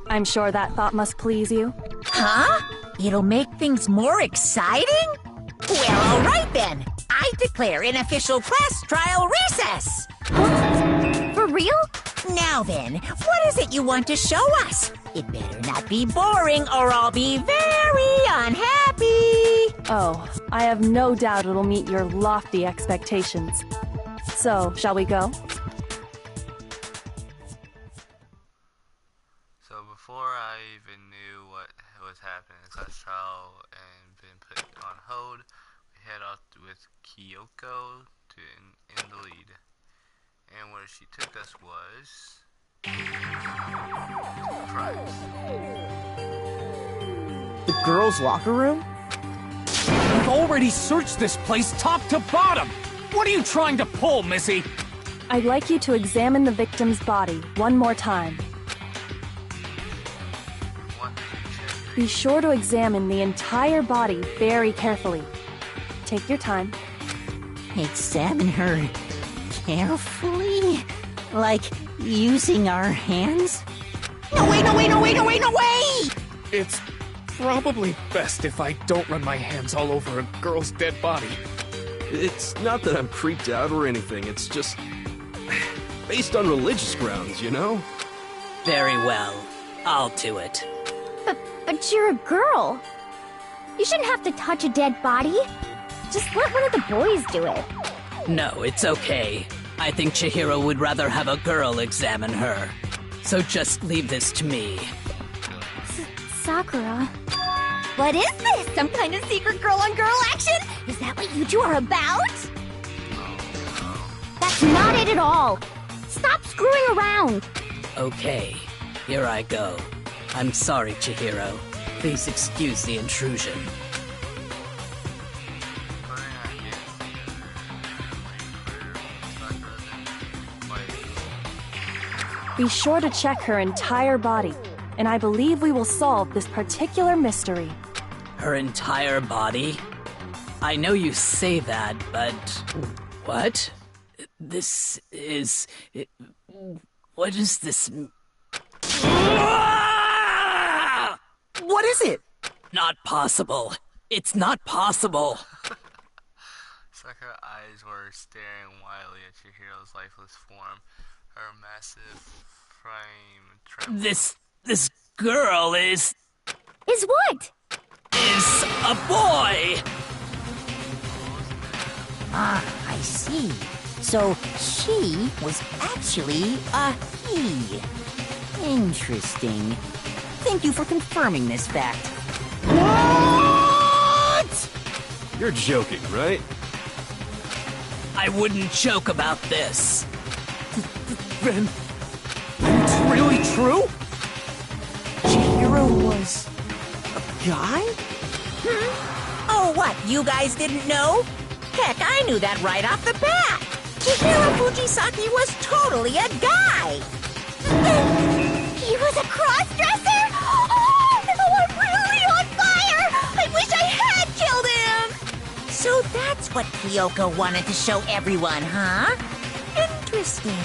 I'm sure that thought must please you. Huh? It'll make things more exciting? Well, all right then. I declare an official class trial recess. For real? Now then, what is it you want to show us? It better not be boring or I'll be very unhappy. Oh, I have no doubt it'll meet your lofty expectations. So, shall we go? So before I even knew what was happening in class trial and been put on hold, we head off with Kyoko in the lead. And where she took us was... prize. The girls' locker room? We've already searched this place top to bottom! What are you trying to pull, Missy? I'd like you to examine the victim's body one more time. Be sure to examine the entire body very carefully. Take your time. Examine her carefully? Like using our hands? No way, no way, no way, no way, no way! It's probably best if I don't run my hands all over a girl's dead body. It's not that I'm creeped out or anything, it's just based on religious grounds, you know? Very well. I'll do it. But you're a girl. You shouldn't have to touch a dead body. Just let one of the boys do it. No, it's okay. I think Chihiro would rather have a girl examine her. So just leave this to me. Sakura. What is this? Some kind of secret girl-on-girl action? Is that what you two are about? That's not it at all. Stop screwing around. Okay, here I go. I'm sorry, Chihiro. Please excuse the intrusion. Be sure to check her entire body, and I believe we will solve this particular mystery. Her entire body? I know you say that, but... What? This is... What is this... What is it? Not possible. It's not possible. Sakura's eyes were staring wildly at Chihiro's lifeless form. Her massive frame trembled. This girl is what? Is a boy! Ah, I see. So she was actually a he. Interesting. Thank you for confirming this fact. What? You're joking, right? I wouldn't joke about this. Then it's really true? Chihiro was a guy? Oh, what? You guys didn't know? Heck, I knew that right off the bat. Chihiro Fujisaki was totally a guy. He was a cross-dresser? Oh, I'm really on fire! I wish I had killed him! So that's what Kyoko wanted to show everyone, huh? Interesting.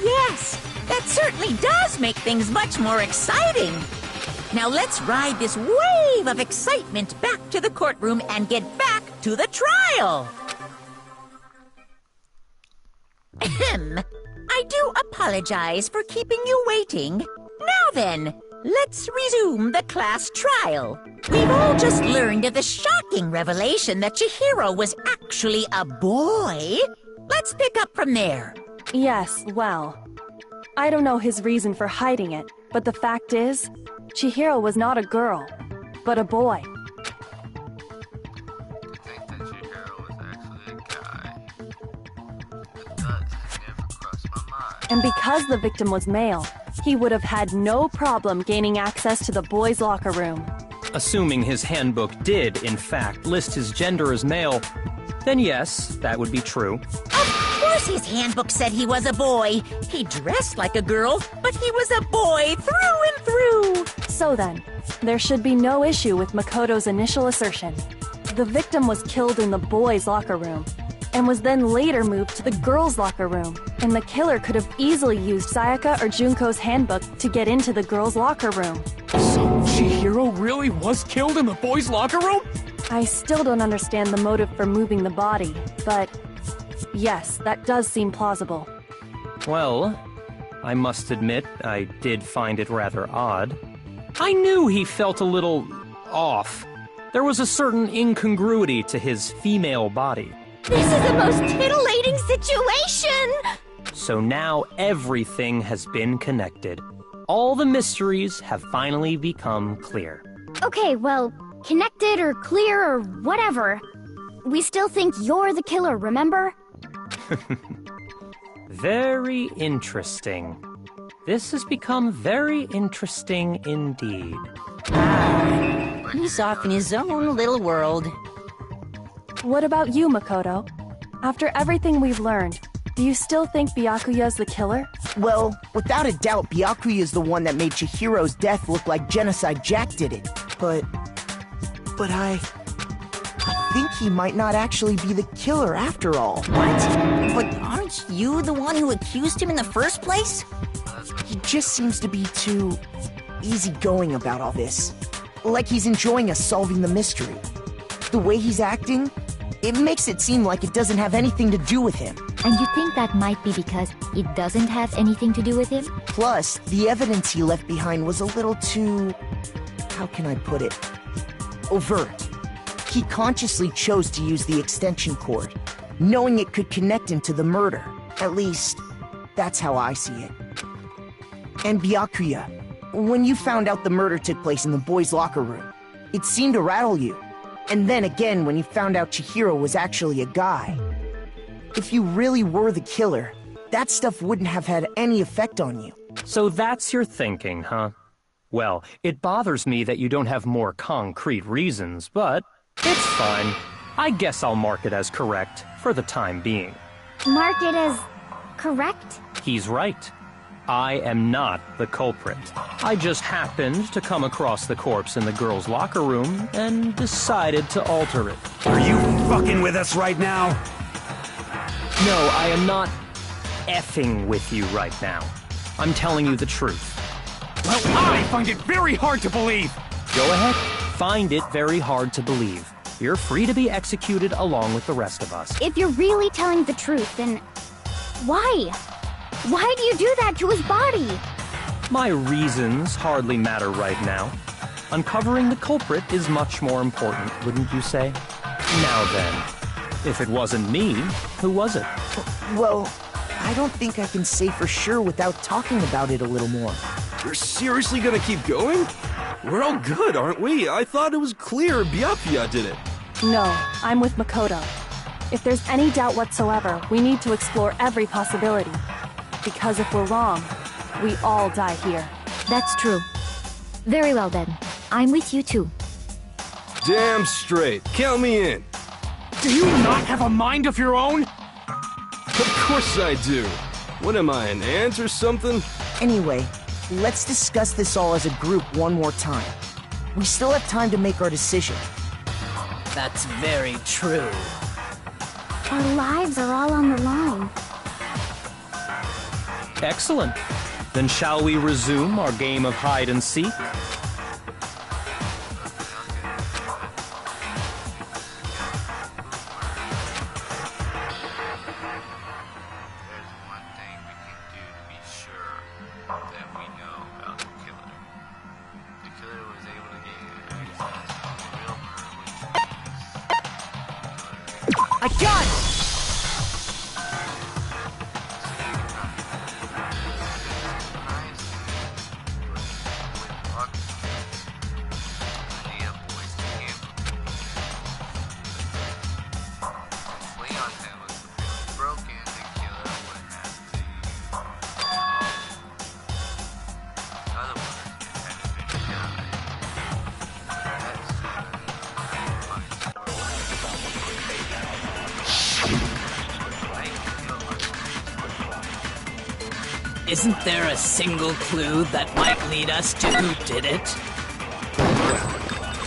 Yes, that certainly does make things much more exciting. Now let's ride this wave of excitement back to the courtroom and get back to the trial. Ahem. I do apologize for keeping you waiting. Now then, let's resume the class trial. We've all just learned of the shocking revelation that Chihiro was actually a boy. Let's pick up from there. Yes, well, I don't know his reason for hiding it, but the fact is, Chihiro was not a girl, but a boy. I think that Chihiro was actually a guy. But that never crossed my mind. And because the victim was male, he would have had no problem gaining access to the boys' locker room. Assuming his handbook did, in fact, list his gender as male, then yes, that would be true. Of course his handbook said he was a boy. He dressed like a girl, but he was a boy through and through. So then, there should be no issue with Makoto's initial assertion. The victim was killed in the boys' locker room, and was then later moved to the girls' locker room, and the killer could have easily used Sayaka or Junko's handbook to get into the girls' locker room. So Chihiro really was killed in the boys' locker room? I still don't understand the motive for moving the body, but yes, that does seem plausible. Well, I must admit, I did find it rather odd. I knew he felt a little off. There was a certain incongruity to his female body. This is the most titillating situation! So now everything has been connected. All the mysteries have finally become clear. Okay, well, connected or clear or whatever. We still think you're the killer, remember? Very interesting. This has become very interesting indeed. He's off in his own little world. What about you, Makoto? After everything we've learned, do you still think Byakuya's the killer? Well, without a doubt, Byakuya is the one that made Chihiro's death look like Genocide Jack did it. But I think he might not actually be the killer after all. What? But aren't you the one who accused him in the first place? He just seems to be too easygoing about all this. Like he's enjoying us solving the mystery. The way he's acting, it makes it seem like it doesn't have anything to do with him. And you think that might be because it doesn't have anything to do with him? Plus, the evidence he left behind was a little too... how can I put it? Overt. He consciously chose to use the extension cord, knowing it could connect him to the murder. At least, that's how I see it. And Byakuya, when you found out the murder took place in the boys' locker room, it seemed to rattle you. And then again when you found out Chihiro was actually a guy. If you really were the killer, that stuff wouldn't have had any effect on you. So that's your thinking, huh? Well, it bothers me that you don't have more concrete reasons, but it's fine. I guess I'll mark it as correct for the time being. Mark it as correct? He's right. I am not the culprit. I just happened to come across the corpse in the girls' locker room and decided to alter it. Are you fucking with us right now? No, I am not effing with you right now. I'm telling you the truth. Well, I find it very hard to believe. Go ahead. Find it very hard to believe. You're free to be executed along with the rest of us. If you're really telling the truth, then why? Why do you do that to his body? My reasons hardly matter right now. Uncovering the culprit is much more important, wouldn't you say? Now then, if it wasn't me, who was it? Well, I don't think I can say for sure without talking about it a little more. You're seriously gonna keep going? We're all good, aren't we? I thought it was clear Byakuya did it. No, I'm with Makoto. If there's any doubt whatsoever, we need to explore every possibility. Because if we're wrong, we all die here. That's true. Very well then. I'm with you too. Damn straight. Count me in. Do you not have a mind of your own? Of course I do. What am I, an ant or something? Anyway, let's discuss this all as a group one more time. We still have time to make our decision. That's very true. Our lives are all on the line. Excellent. Then shall we resume our game of hide and seek? I got it! Isn't there a single clue that might lead us to who did it?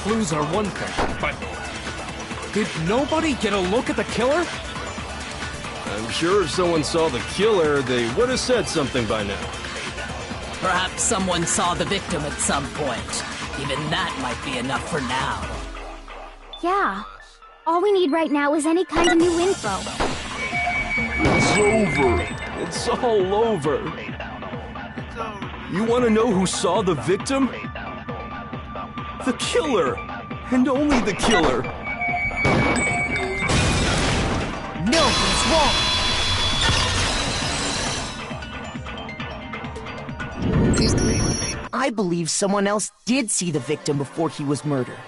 Clues are one thing, but did nobody get a look at the killer? I'm sure if someone saw the killer, they would have said something by now. Perhaps someone saw the victim at some point. Even that might be enough for now. Yeah. All we need right now is any kind of new info. It's over. It's all over. You want to know who saw the victim? The killer! And only the killer! No, he's wrong! I believe someone else did see the victim before he was murdered.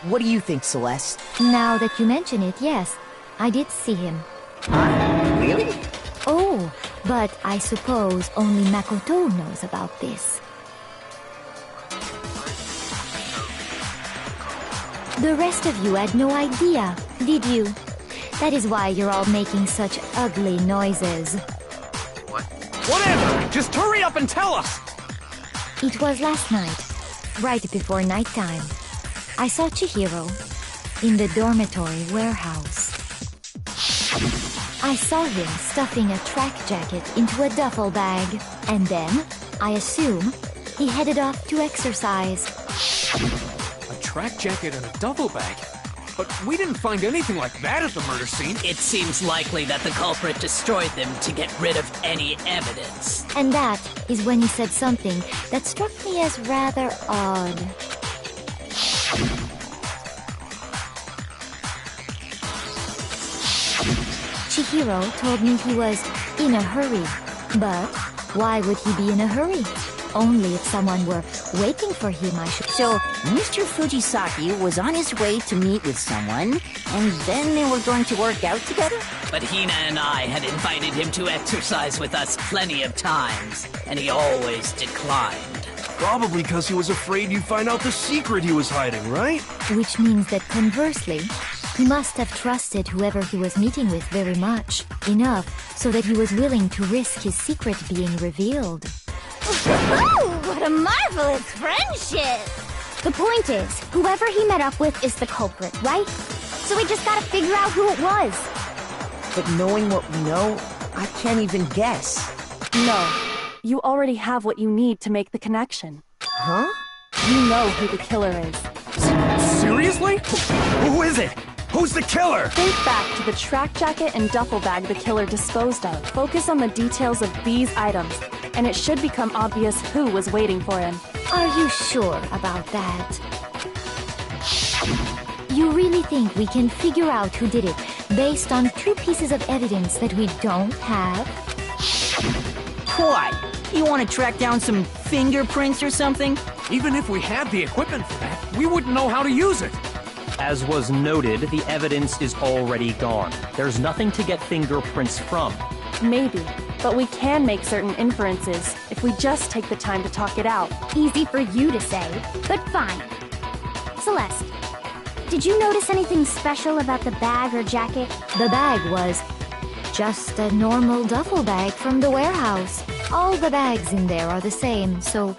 What do you think, Celeste? Now that you mention it, yes, I did see him. Really? Oh, but I suppose only Makoto knows about this. The rest of you had no idea, did you? That is why you're all making such ugly noises. Whatever! Just hurry up and tell us! It was last night, right before nighttime. I saw Chihiro in the dormitory warehouse. I saw him stuffing a track jacket into a duffel bag, and then, I assume, he headed off to exercise. A track jacket and a duffel bag? But we didn't find anything like that at the murder scene. It seems likely that the culprit destroyed them to get rid of any evidence. And that is when he said something that struck me as rather odd. Chihiro told me he was in a hurry. But why would he be in a hurry? Only if someone were waiting for him, I should. So, Mr. Fujisaki was on his way to meet with someone, and then they were going to work out together? But Hina and I had invited him to exercise with us plenty of times, and he always declined. Probably because he was afraid you'd find out the secret he was hiding, right? Which means that conversely, he must have trusted whoever he was meeting with very much, enough so that he was willing to risk his secret being revealed. Oh, what a marvelous friendship! The point is, whoever he met up with is the culprit, right? So we just gotta figure out who it was. But knowing what we know, I can't even guess. No. You already have what you need to make the connection. Huh? You know who the killer is. Seriously? Who is it? Who's the killer? Think back to the track jacket and duffel bag the killer disposed of. Focus on the details of these items, and it should become obvious who was waiting for him. Are you sure about that? You really think we can figure out who did it based on 2 pieces of evidence that we don't have? What? You want to track down some fingerprints or something? Even if we had the equipment for that, we wouldn't know how to use it. As was noted, the evidence is already gone. There's nothing to get fingerprints from. Maybe, but we can make certain inferences if we just take the time to talk it out. Easy for you to say, but fine. Celeste, did you notice anything special about the bag or jacket? The bag was just a normal duffel bag from the warehouse. All the bags in there are the same, so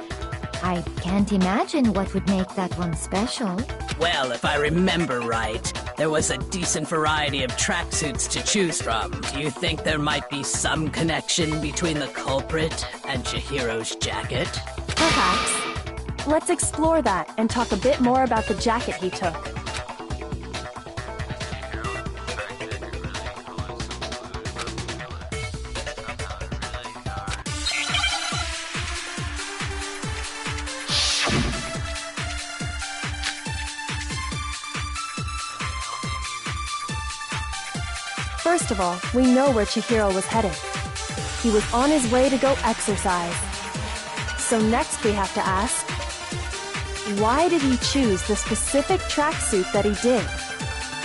I can't imagine what would make that one special. Well, if I remember right, there was a decent variety of tracksuits to choose from. Do you think there might be some connection between the culprit and Chihiro's jacket? Perhaps. Let's explore that and talk a bit more about the jacket he took. First of all, we know where Chihiro was headed. He was on his way to go exercise. So next we have to ask, why did he choose the specific tracksuit that he did?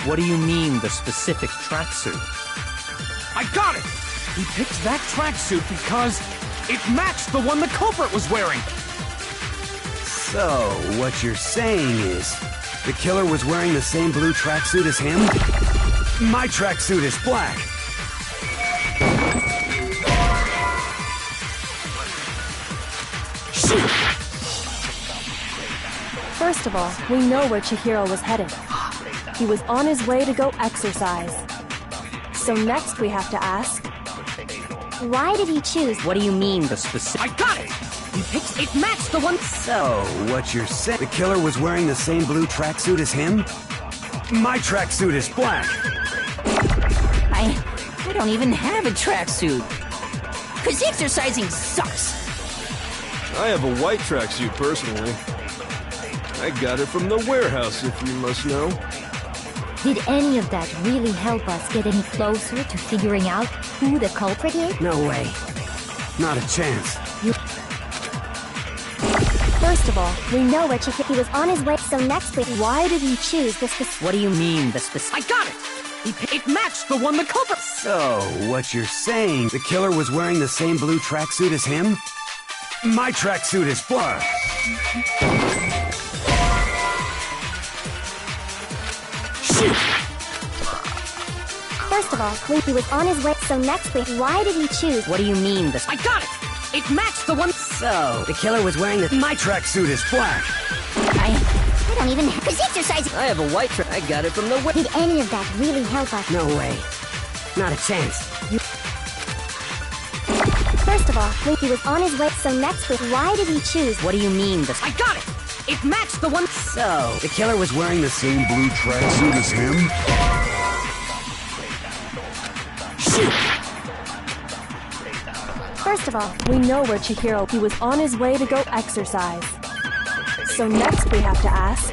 What do you mean, the specific tracksuit? I got it! He picked that tracksuit because it matched the one the culprit was wearing. So, what you're saying is, the killer was wearing the same blue tracksuit as him? My tracksuit is black. Shoot! First of all, we know where Chihiro was headed. He was on his way to go exercise. So next we have to ask, why did he choose? What do you mean, the specific? I got it! He picked it matched the one. So, what you're saying, the killer was wearing the same blue tracksuit as him? My tracksuit is black. I don't even have a tracksuit. 'Cause exercising sucks. I have a white tracksuit personally. I got it from the warehouse, if you must know. Did any of that really help us get any closer to figuring out who the culprit is? No way. Not a chance. First of all, we know where He was on his way, so next we... Why did he choose the specific... What do you mean, the specific? I got it! It matched the one the culprit... So, what you're saying, the killer was wearing the same blue tracksuit as him? My tracksuit is black. Shoot! First of all, Blinky was on his way, so next week, why did he choose? What do you mean this? I got it! It matched the one. So, the killer was wearing the. My tracksuit is black. I don't even have. 'Cause exercising. I have a white track. I got it from the. Did any of that really help us? No way. Not a chance. First of all, Blinky was on his way, so next week, why did he choose? What do you mean this? I got it! It matched the one. So, the killer was wearing the Same blue tracksuit as him? Shoot! First of all, we know where Chihiro. He was on his way to go exercise. So next we have to ask,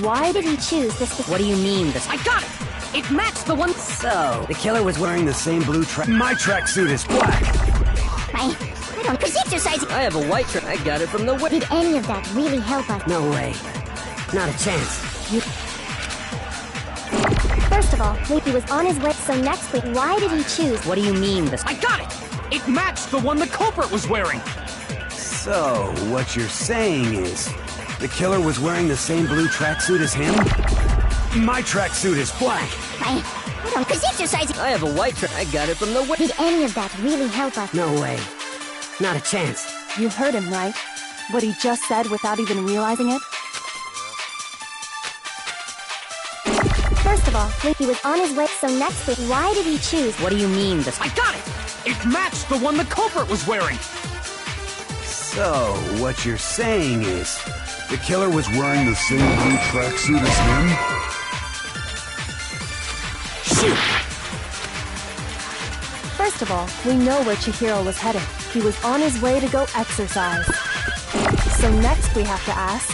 Why did he choose this? What do you mean this? I got it! It matched the one. So, The killer was wearing the same blue track. My tracksuit is black. I don't. 'Cause exercising. I have a white track. I got it from the. Did any of that really help us? no way. Not a chance. First of all, Blinky was on his way, so next week, why did he choose? What do you mean this? I got it! It matched the one the culprit was wearing. So, what you're saying is, the killer was wearing the same blue tracksuit as him? My tracksuit is black. I don't. 'Cause exercising. I have a white track. I got it from the. Did any of that really help us? No way. Not a chance. you heard him, right? What he just said without even realizing it? First of all, Blinky was on his way, so next week, why did he choose? What do you mean this? I got it! It matched the one the culprit was wearing. So, what you're saying is, the killer was Wearing the same blue tracksuit as him? Shoot! First of all, we know where Chihiro was headed. He was on his way to go exercise. So next we have to ask,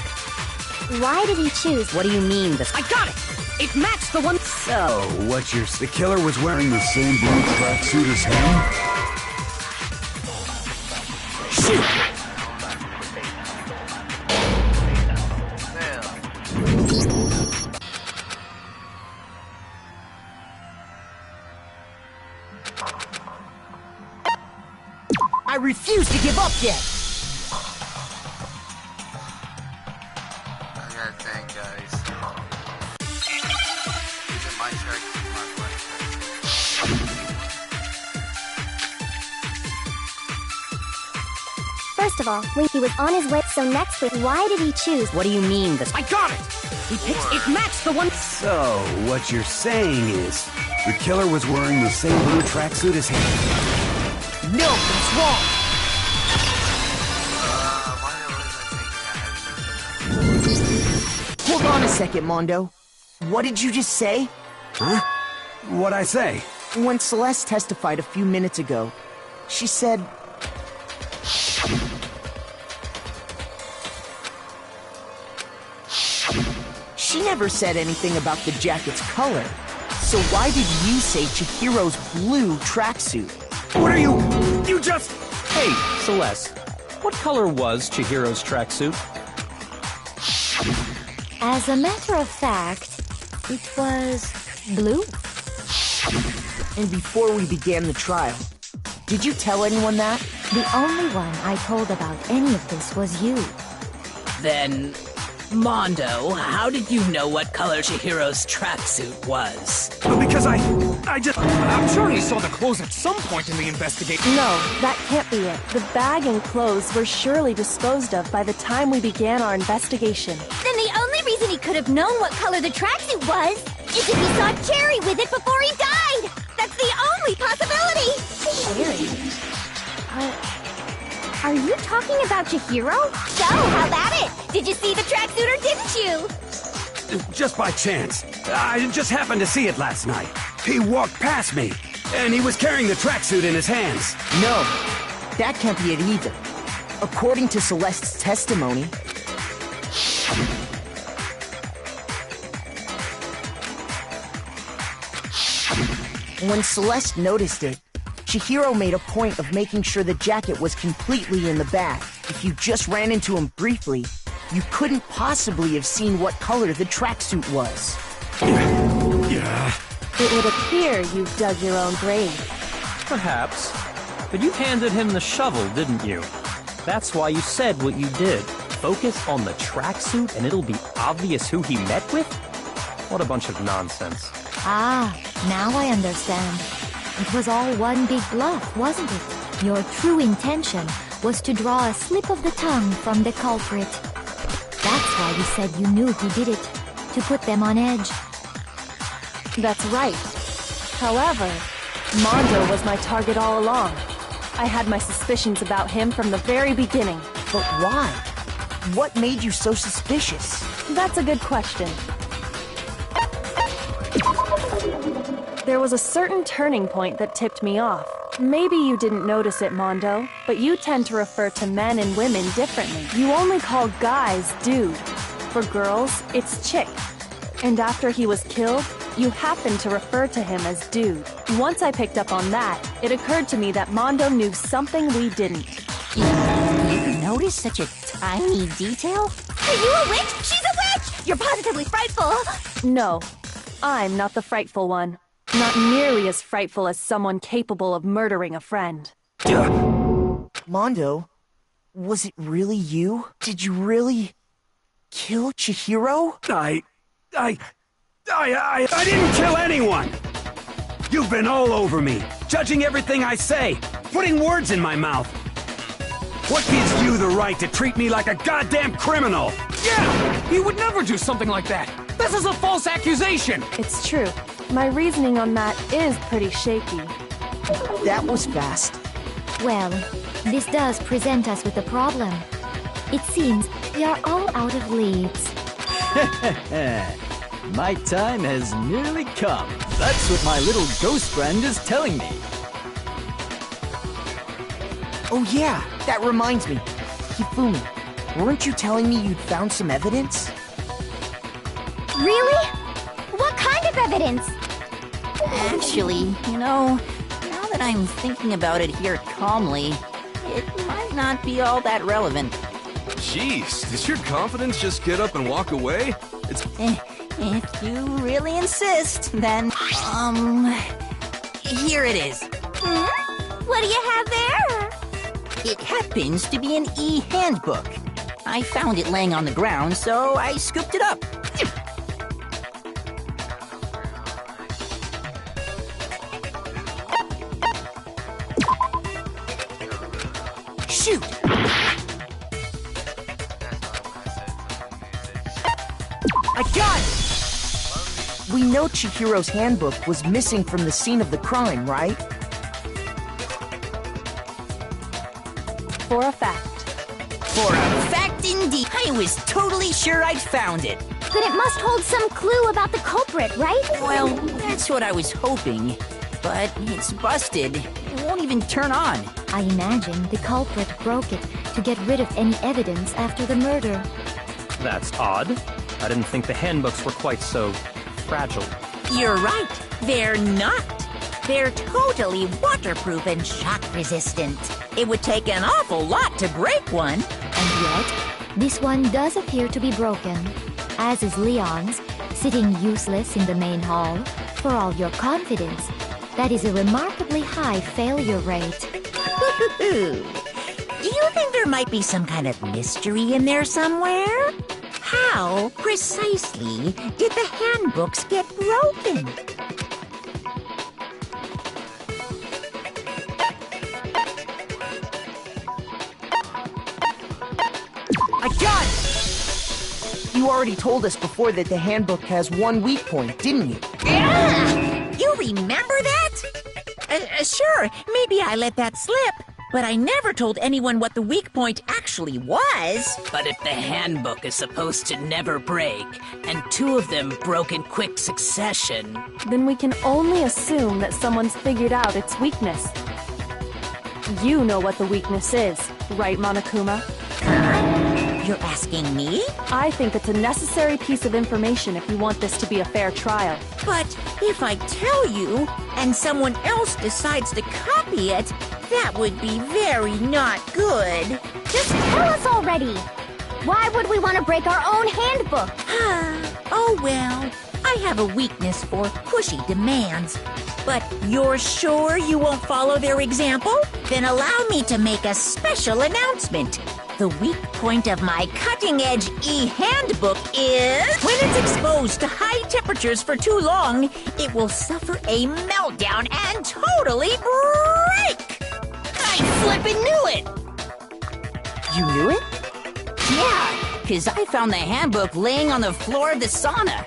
why did he choose? What do you mean this? I got it! It matched the one. So, what you're... The killer was wearing The same blue tracksuit as him? Shoot! I refuse to give up yet! I gotta think, guys. Is it my track or my black track? First of all, Blinky was on his way, so next week, why did he choose? What do you mean this? I got it! It matched the one. So, what you're saying is, the killer was wearing the same blue tracksuit as him? No, that's wrong! Hold on a second, Mondo. What did you just say? Huh? What'd I say? When Celeste testified a few minutes ago, she said... She never said anything about the jacket's color. So why did you say Chihiro's blue tracksuit? What are you... You just... Hey, Celeste, what color was Chihiro's tracksuit? As a matter of fact, it was blue. And before we began the trial, did you tell anyone that? The only one I told about any of this was you. Then, Mondo, how did you know what color Chihiro's tracksuit was? Because I'm sure he saw the clothes at some point in the investigation. No, that can't be it. The bag and clothes were surely disposed of by the time we began our investigation. Then the only reason he could have known what color the tracksuit was is if he saw Cherry with it before he died! That's the only possibility! Cherry? Are you talking about Chihiro? So, how about it? Did you see the tracksuit or didn't you? Just by chance. I just happened to see it last night. He walked past me, and he was carrying the tracksuit in his hands. No, that can't be it either. According to Celeste's testimony, when Celeste noticed it, Chihiro made a point of making sure the jacket was completely in the bag. If you just ran into him briefly, you couldn't possibly have seen what color the tracksuit was. Yeah. It would appear you've dug your own grave. Perhaps. But you handed him the shovel, didn't you? That's why you said what you did. Focus on the tracksuit and it'll be obvious who he met with? What a bunch of nonsense. Ah, Now I understand. It was all one big bluff, wasn't it? Your true intention was to draw a slip of the tongue from the culprit. That's why you said you knew who did it, to put them on edge. That's right. However, Mondo was my target all along. I had my suspicions about him from the very beginning. But why? What made you so suspicious? That's a good question. There was a certain turning point that tipped me off. Maybe you didn't notice it, Mondo, but you tend to refer to men and women differently. You only call guys dude. For girls, it's chick. And after he was killed, you happened to refer to him as dude. Once I picked up on that, it occurred to me that Mondo knew something we didn't. You noticed such a tiny detail? Are you a witch? She's a witch! You're positively frightful! No, I'm not the frightful one. Not nearly as frightful as someone capable of murdering a friend. Mondo, was it really you? Did you really kill Chihiro? I didn't kill anyone! You've been all over me, judging everything I say, putting words in my mouth. What gives you the right to treat me like a goddamn criminal? Yeah! He would never do something like that! This is a false accusation! It's true. My reasoning on that is pretty shaky. That was fast. Well, this does present us with a problem. It seems we are all out of leads. My time has nearly come. That's what my little ghost friend is telling me. Oh yeah, that reminds me. Hifumi, weren't you telling me you'd found some evidence? Really? What kind of evidence? Actually, now that I'm thinking about it here calmly, it might not be all that relevant. Jeez, does your confidence just get up and walk away? It's... If you really insist, then, here it is. What do you have there? It happens to be an e-handbook. I found it laying on the ground, so I scooped it up. Shoot! I got it! We know Chihiro's handbook was missing from the scene of the crime, right? For a fact. For a fact indeed. I was totally sure I'd found it. Then it must hold some clue about the culprit, right? Well, that's what I was hoping. But it's busted. It won't even turn on. I imagine the culprit broke it to get rid of any evidence after the murder. That's odd. I didn't think the handbooks were quite so fragile. You're right. They're not. They're totally waterproof and shock-resistant. It would take an awful lot to break one. And yet, this one does appear to be broken, as is Leon's, sitting useless in the main hall. For all your confidence, that is a remarkably high failure rate. Do you think there might be some kind of mystery in there somewhere? How, precisely, did the handbooks get broken? I got it! You already told us before that the handbook has one weak point, didn't you? Yeah! You remember that? Sure, maybe I let that slip. But I never told anyone what the weak point actually was. But if the handbook is supposed to never break, and two of them broke in quick succession, then we can only assume that someone's figured out its weakness. You know what the weakness is, right, Monokuma? You're asking me? I think it's a necessary piece of information if you want this to be a fair trial. But if I tell you, and someone else decides to copy it, that would be very not good. Just tell us already! Why would we want to break our own handbook? Oh well, I have a weakness for pushy demands. But you're sure you won't follow their example? Then allow me to make a special announcement. The weak point of my cutting-edge e-handbook is... when it's exposed to high temperatures for too long, it will suffer a meltdown and totally break! I flippin' knew it! You knew it? Yeah, because I found the handbook laying on the floor of the sauna.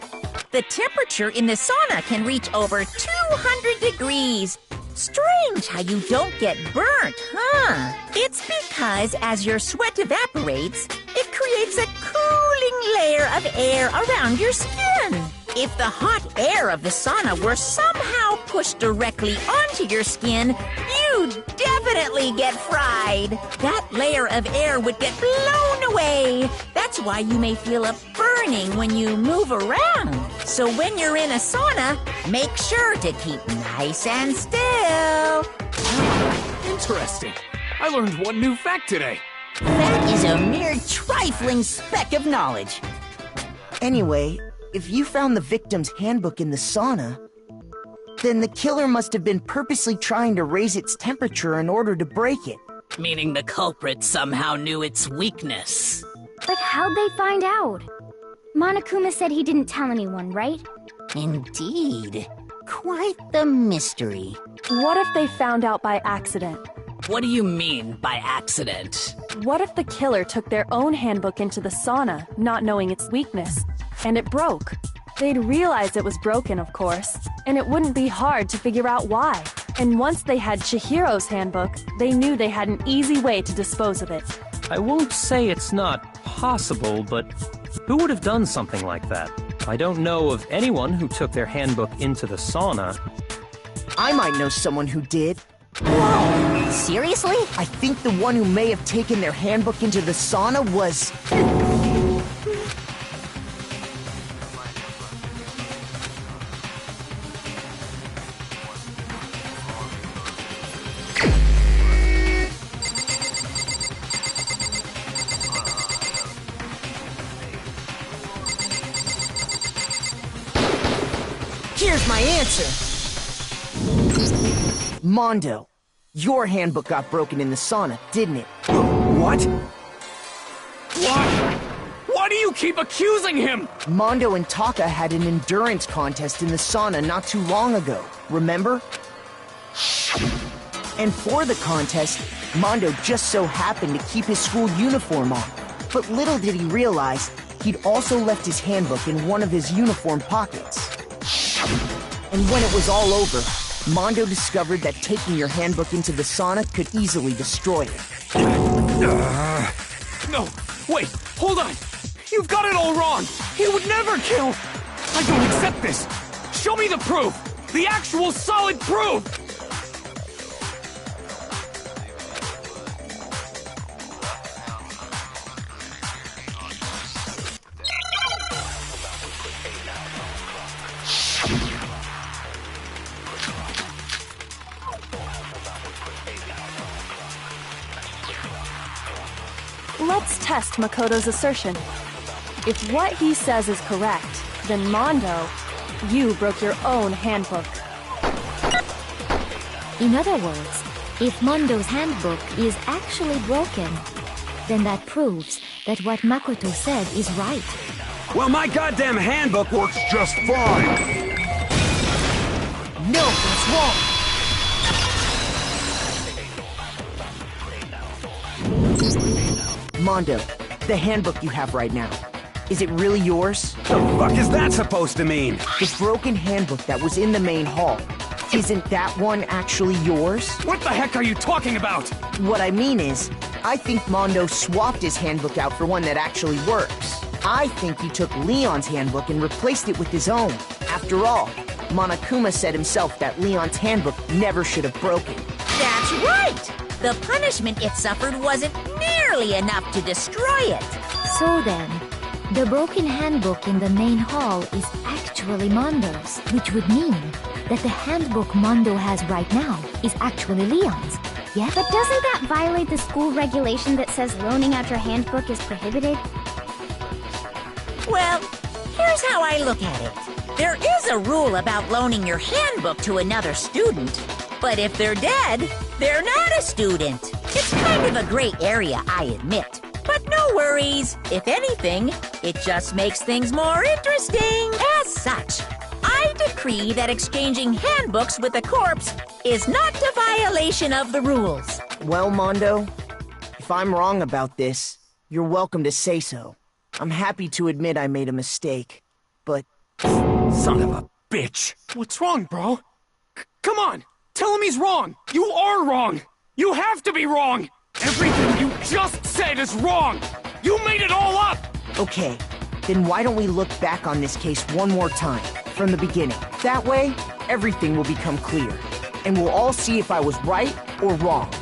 The temperature in the sauna can reach over 200 degrees. Strange how you don't get burnt, huh? It's because as your sweat evaporates, it creates a cooling layer of air around your skin. If the hot air of the sauna were somehow pushed directly onto your skin, you'd definitely get fried. That layer of air would get blown away. That's why you may feel a burning when you move around. So when you're in a sauna, make sure to keep nice and still. Interesting. I learned one new fact today. That is a mere trifling speck of knowledge. Anyway, if you found the victim's handbook in the sauna, then the killer must have been purposely trying to raise its temperature in order to break it. Meaning the culprit somehow knew its weakness. But how'd they find out? Monokuma said he didn't tell anyone, right? Indeed. Quite the mystery. What if they found out by accident? What do you mean by accident? What if the killer took their own handbook into the sauna, not knowing its weakness, and it broke? They'd realize it was broken, of course, and it wouldn't be hard to figure out why. And once they had Chihiro's handbook, they knew they had an easy way to dispose of it. I won't say it's not possible, but who would have done something like that? I don't know of anyone who took their handbook into the sauna. I might know someone who did. Whoa! Seriously? I think the one who may have taken their handbook into the sauna was... Here's my answer. Mondo, your handbook got broken in the sauna, didn't it? What? Why? Why do you keep accusing him? Mondo and Taka had an endurance contest in the sauna not too long ago, remember? And for the contest, Mondo just so happened to keep his school uniform on. But little did he realize, he'd also left his handbook in one of his uniform pockets. And when it was all over, Mondo discovered that taking your handbook into the sauna could easily destroy it. No, wait, hold on. You've got it all wrong. He would never kill. I don't accept this. Show me the proof. The actual solid proof. Let's test Makoto's assertion. If what he says is correct, then Mondo, you broke your own handbook. In other words, if Mondo's handbook is actually broken, then that proves that what Makoto said is right. Well, my goddamn handbook works just fine. No, that's wrong. Mondo, the handbook you have right now, is it really yours? The fuck is that supposed to mean? The broken handbook that was in the main hall. Isn't that one actually yours? What the heck are you talking about? What I mean is, I think Mondo swapped his handbook out for one that actually works. I think he took Leon's handbook and replaced it with his own. After all, Monokuma said himself that Leon's handbook never should have broken. That's right! The punishment it suffered wasn't nearly enough to destroy it. So then, the broken handbook in the main hall is actually Mondo's, which would mean that the handbook Mondo has right now is actually Leon's. Yeah? But doesn't that violate the school regulation that says loaning out your handbook is prohibited? Well, Here's how I look at it. There is a rule about loaning your handbook to another student, but if they're dead, they're not a student. It's kind of a gray area, I admit. But no worries. If anything, it just makes things more interesting. As such, I decree that exchanging handbooks with a corpse is not a violation of the rules. Well, Mondo, if I'm wrong about this, you're welcome to say so. I'm happy to admit I made a mistake, but... Son of a bitch! What's wrong, bro? Come on! Tell him he's wrong! You are wrong! You have to be wrong! Everything you just said is wrong! You made it all up! Okay, then why don't we look back on this case one more time, from the beginning? That way, everything will become clear, and we'll all see if I was right or wrong.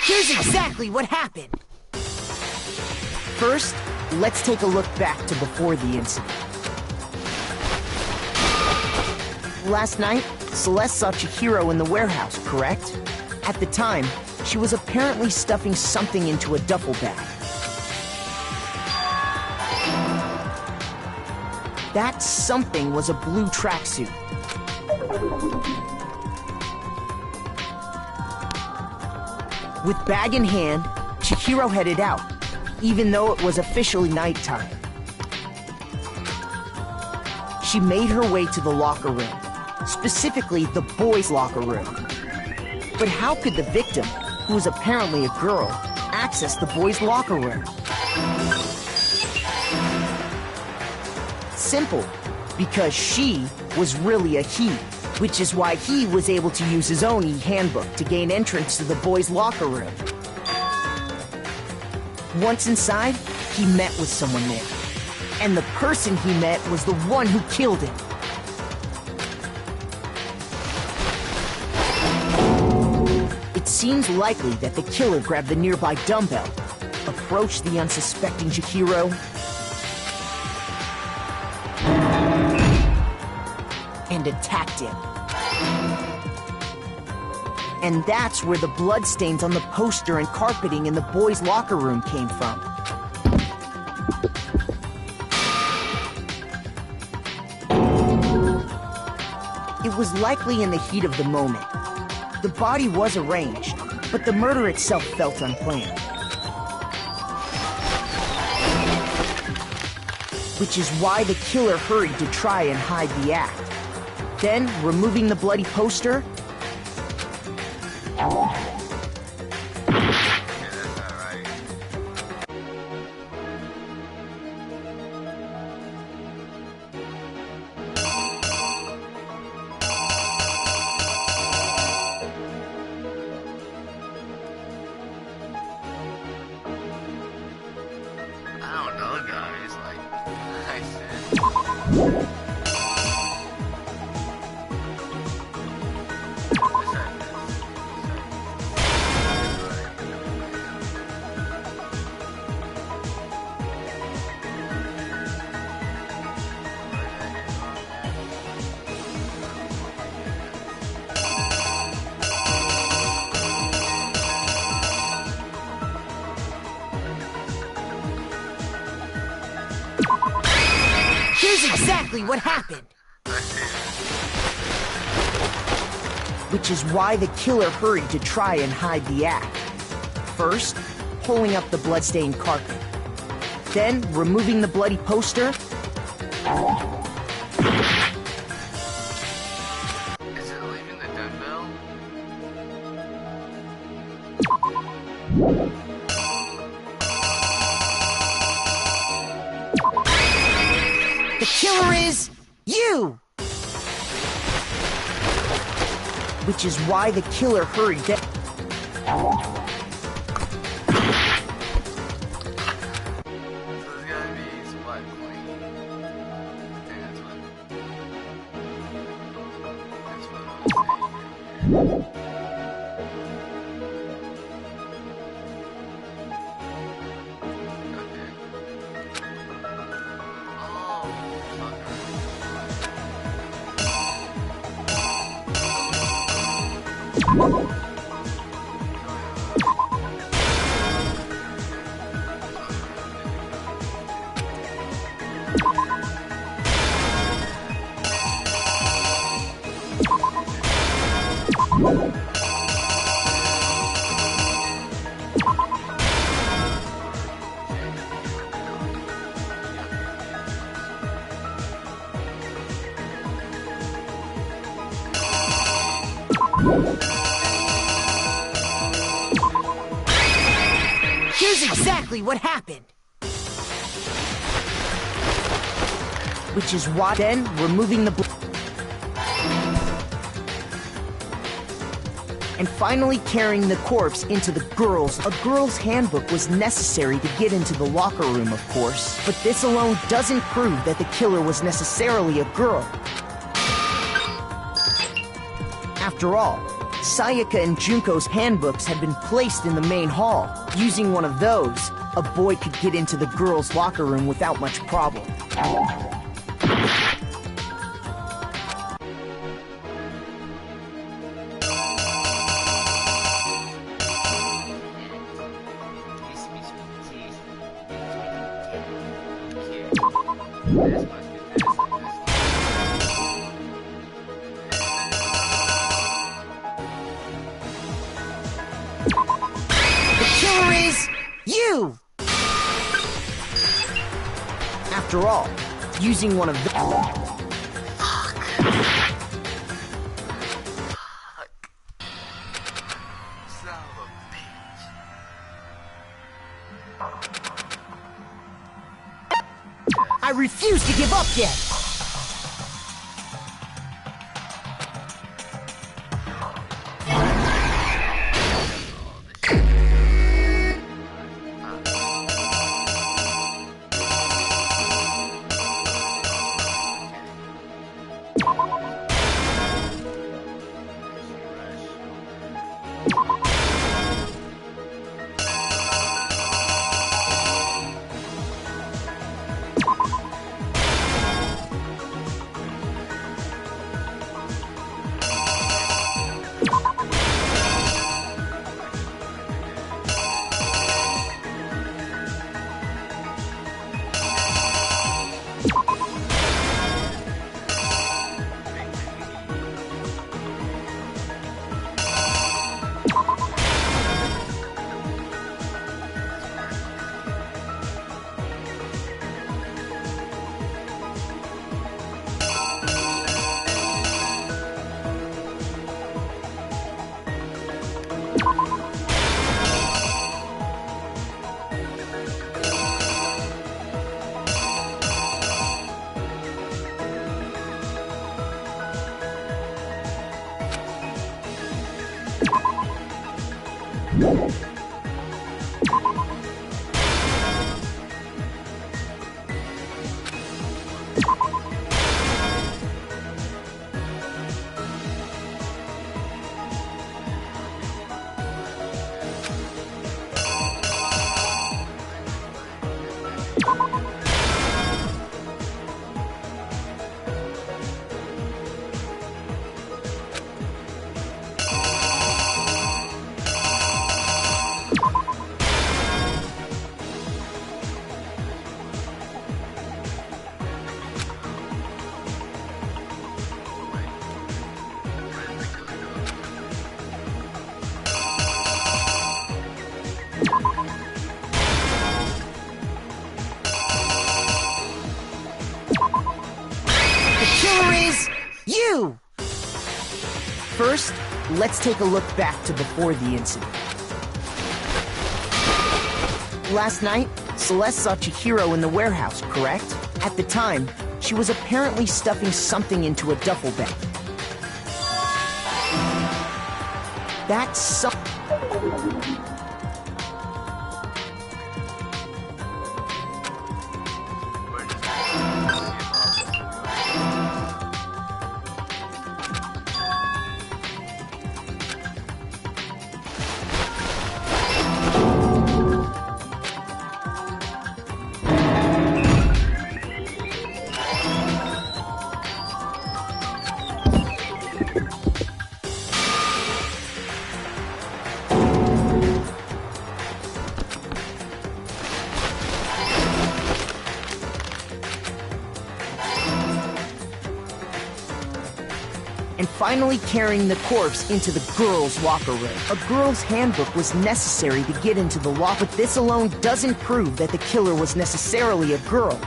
Here's exactly what happened. First, let's take a look back to before the incident. Last night, Celeste saw Chihiro in the warehouse, correct? At the time, she was apparently stuffing something into a duffel bag. That something was a blue tracksuit. With bag in hand, Chihiro headed out, even though it was officially nighttime. She made her way to the locker room, specifically the boys' locker room. But how could the victim, who was apparently a girl, access the boys' locker room? Simple, because she was really a he, which is why he was able to use his own e-handbook to gain entrance to the boys' locker room. Once inside, he met with someone there, and the person he met was the one who killed him. It seems likely that the killer grabbed the nearby dumbbell, approached the unsuspecting Chihiro, and attacked him. And that's where the bloodstains on the poster and carpeting in the boys' locker room came from. It was likely in the heat of the moment. The body was arranged, but the murder itself felt unplanned. Which is why the killer hurried to try and hide the act. Then, removing the bloody poster, I don't know, guys. Like I said. here's exactly what happened. Which is why the killer hurried to try and hide the act. First, pulling up the bloodstained carpet. Then, removing the bloody poster. Is it leaving the dumbbell? The killer is you! Which is why the killer hurried to... Here's exactly what happened. Which is why then removing the and finally carrying the corpse into the girls. A girl's handbook was necessary to get into the locker room, of course, but this alone doesn't prove that the killer was necessarily a girl. After all, Sayaka and Junko's handbooks had been placed in the main hall. Using one of those, a boy could get into the girls' locker room without much problem. After all, using one of the... I refuse to give up yet! First, let's take a look back to before the incident. Last night, Celeste saw Chihiro in the warehouse, correct? At the time, she was apparently stuffing something into a duffel bag. That's something... and finally carrying the corpse into the girls' locker room. A girl's handbook was necessary to get into the locker, but this alone doesn't prove that the killer was necessarily a girl.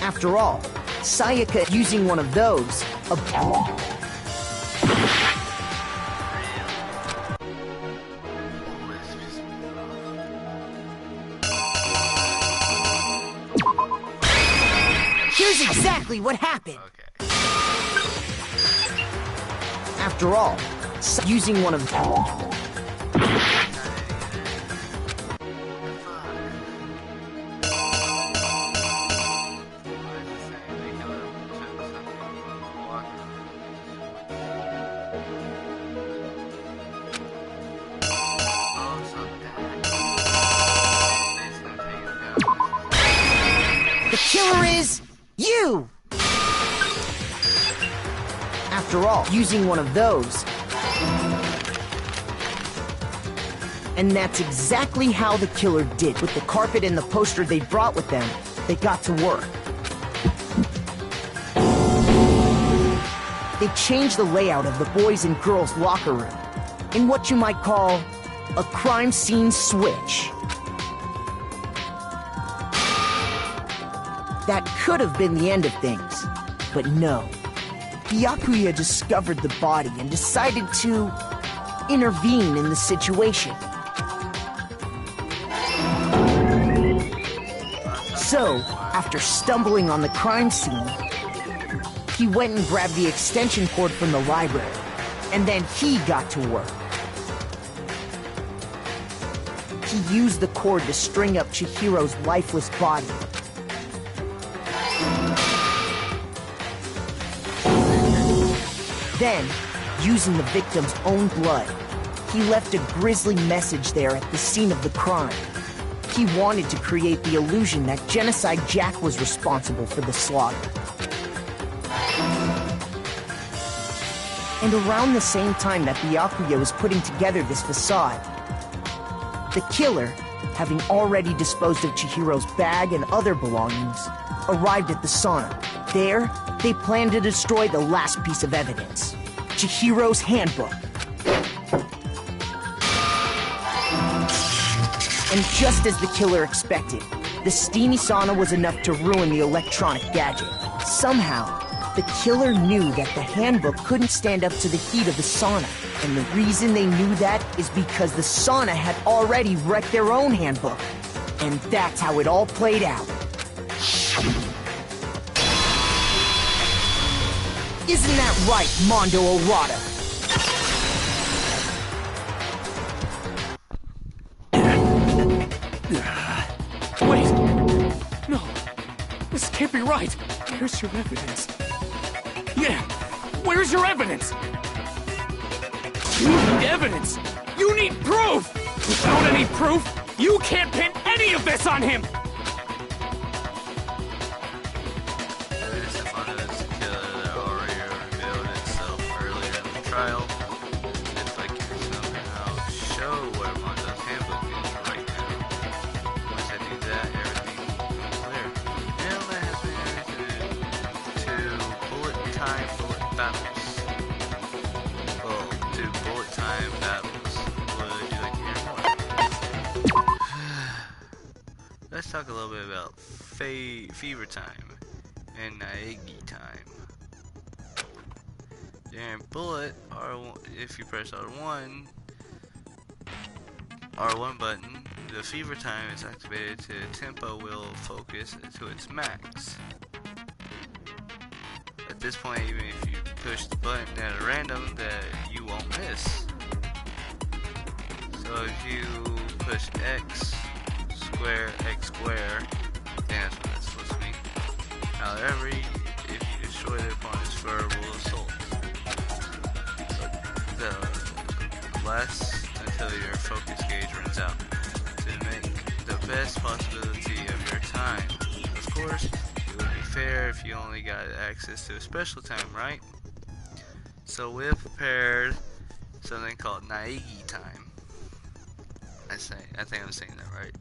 After all, Sayaka using one of those, Here's exactly what happened. After all, using one of the killer is you! After all, using one of those. And that's exactly how the killer did. With the carpet and the poster they brought with them, they got to work. They changed the layout of the boys' and girls' locker room in what you might call a crime scene switch. That could have been the end of things, but no. Byakuya discovered the body and decided to intervene in the situation. So, after stumbling on the crime scene, he went and grabbed the extension cord from the library, and then he got to work. He used the cord to string up Chihiro's lifeless body. Then, using the victim's own blood, he left a grisly message there at the scene of the crime. He wanted to create the illusion that Genocide Jack was responsible for the slaughter. And around the same time that Byakuya was putting together this facade, the killer, having already disposed of Chihiro's bag and other belongings, arrived at the sauna. There, they planned to destroy the last piece of evidence, Chihiro's handbook. And just as the killer expected, the steamy sauna was enough to ruin the electronic gadget. Somehow, the killer knew that the handbook couldn't stand up to the heat of the sauna. And the reason they knew that is because the sauna had already wrecked their own handbook. And that's how it all played out. Isn't that right, Mondo Arata? Wait! No, this can't be right. Where's your evidence? Yeah, where's your evidence? You need evidence! You need proof! Without any proof, you can't pin any of this on him! Trial. If I can somehow show where Mondo's handbook is right now. Once I do that, everything will be clear. And that has been everything to bullet battles. Well, to bullet time battles. Would you like to hear more? Let's talk a little bit about fever time and Naegi time. During bullet, if you press R1 button, the fever time is activated to tempo will focus to its max. At this point, even if you push the button at a random, that you won't miss. So if you push X square, then that's what that's supposed to mean. However, if you destroy the opponent's verbal assault, less until your focus gauge runs out to make the best possibility of your time. Of course, it would be fair if you only got access to a special time, right? So we have prepared something called Naegi time. I think I'm saying that right.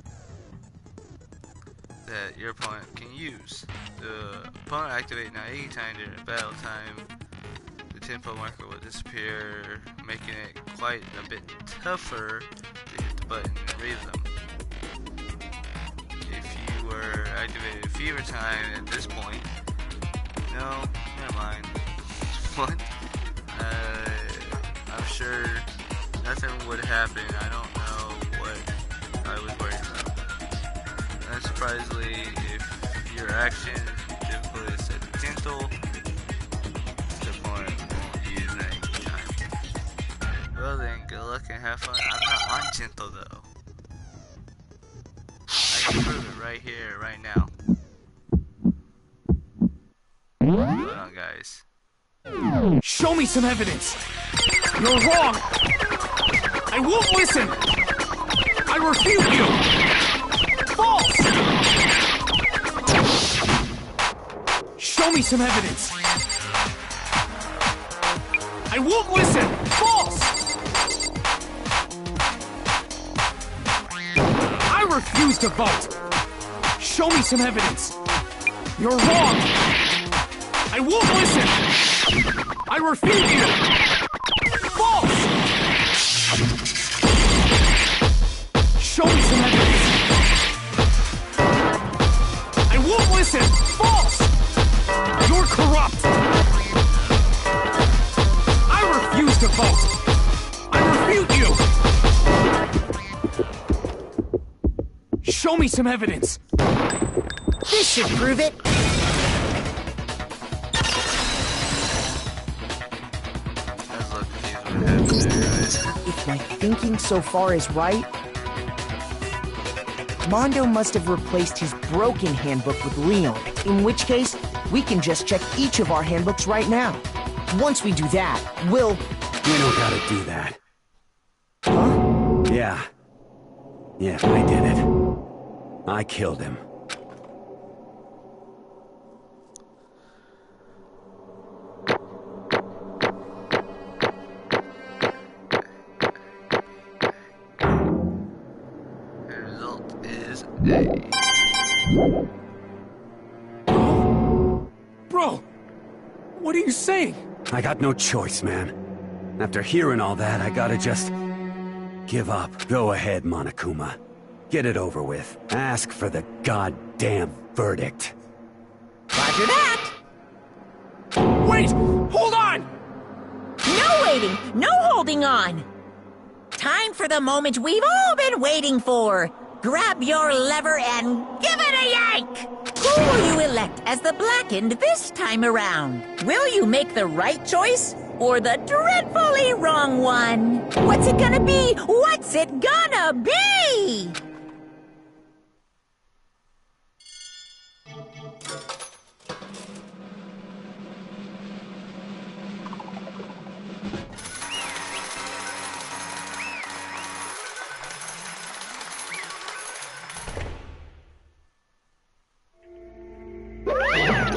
That your opponent can use. The opponent activate Naegi time during battle time. Tempo marker will disappear, making it quite a bit tougher to hit the button and read them. If you were activated fever time at this point, no, never mind. What? I'm sure nothing would happen. I don't know what I was worried about. Unsurprisingly, if your action difficulty is set to gentle, the opponent won't use Naegi time. have fun. I'm not ungentle though. I can prove it right here, right now. Hold on, guys. Show me some evidence. You're wrong. I won't listen. I refute you. False. Show me some evidence. I won't listen. False. I refuse to vote. Show me some evidence. You're wrong. I won't listen. I refute you. False. Show me some evidence. I won't listen. False. You're corrupt. I refuse to vote. I refute you. Show me some evidence. This should prove it. If my thinking so far is right, Mondo must have replaced his broken handbook with Leon, in which case, we can just check each of our handbooks right now. Once we do that, we'll... We don't gotta do that. Huh? Yeah. Yeah, I did it. I killed him. Bro, what are you saying? I got no choice, man. After hearing all that, I gotta just... give up. Go ahead, Monokuma. Get it over with. Ask for the goddamn verdict. Roger that! Wait! Hold on! No waiting! No holding on! Time for the moment we've all been waiting for! Grab your lever and give it a yank! Who will you elect as the Blackened this time around? Will you make the right choice or the dreadfully wrong one? What's it gonna be? What's it gonna be?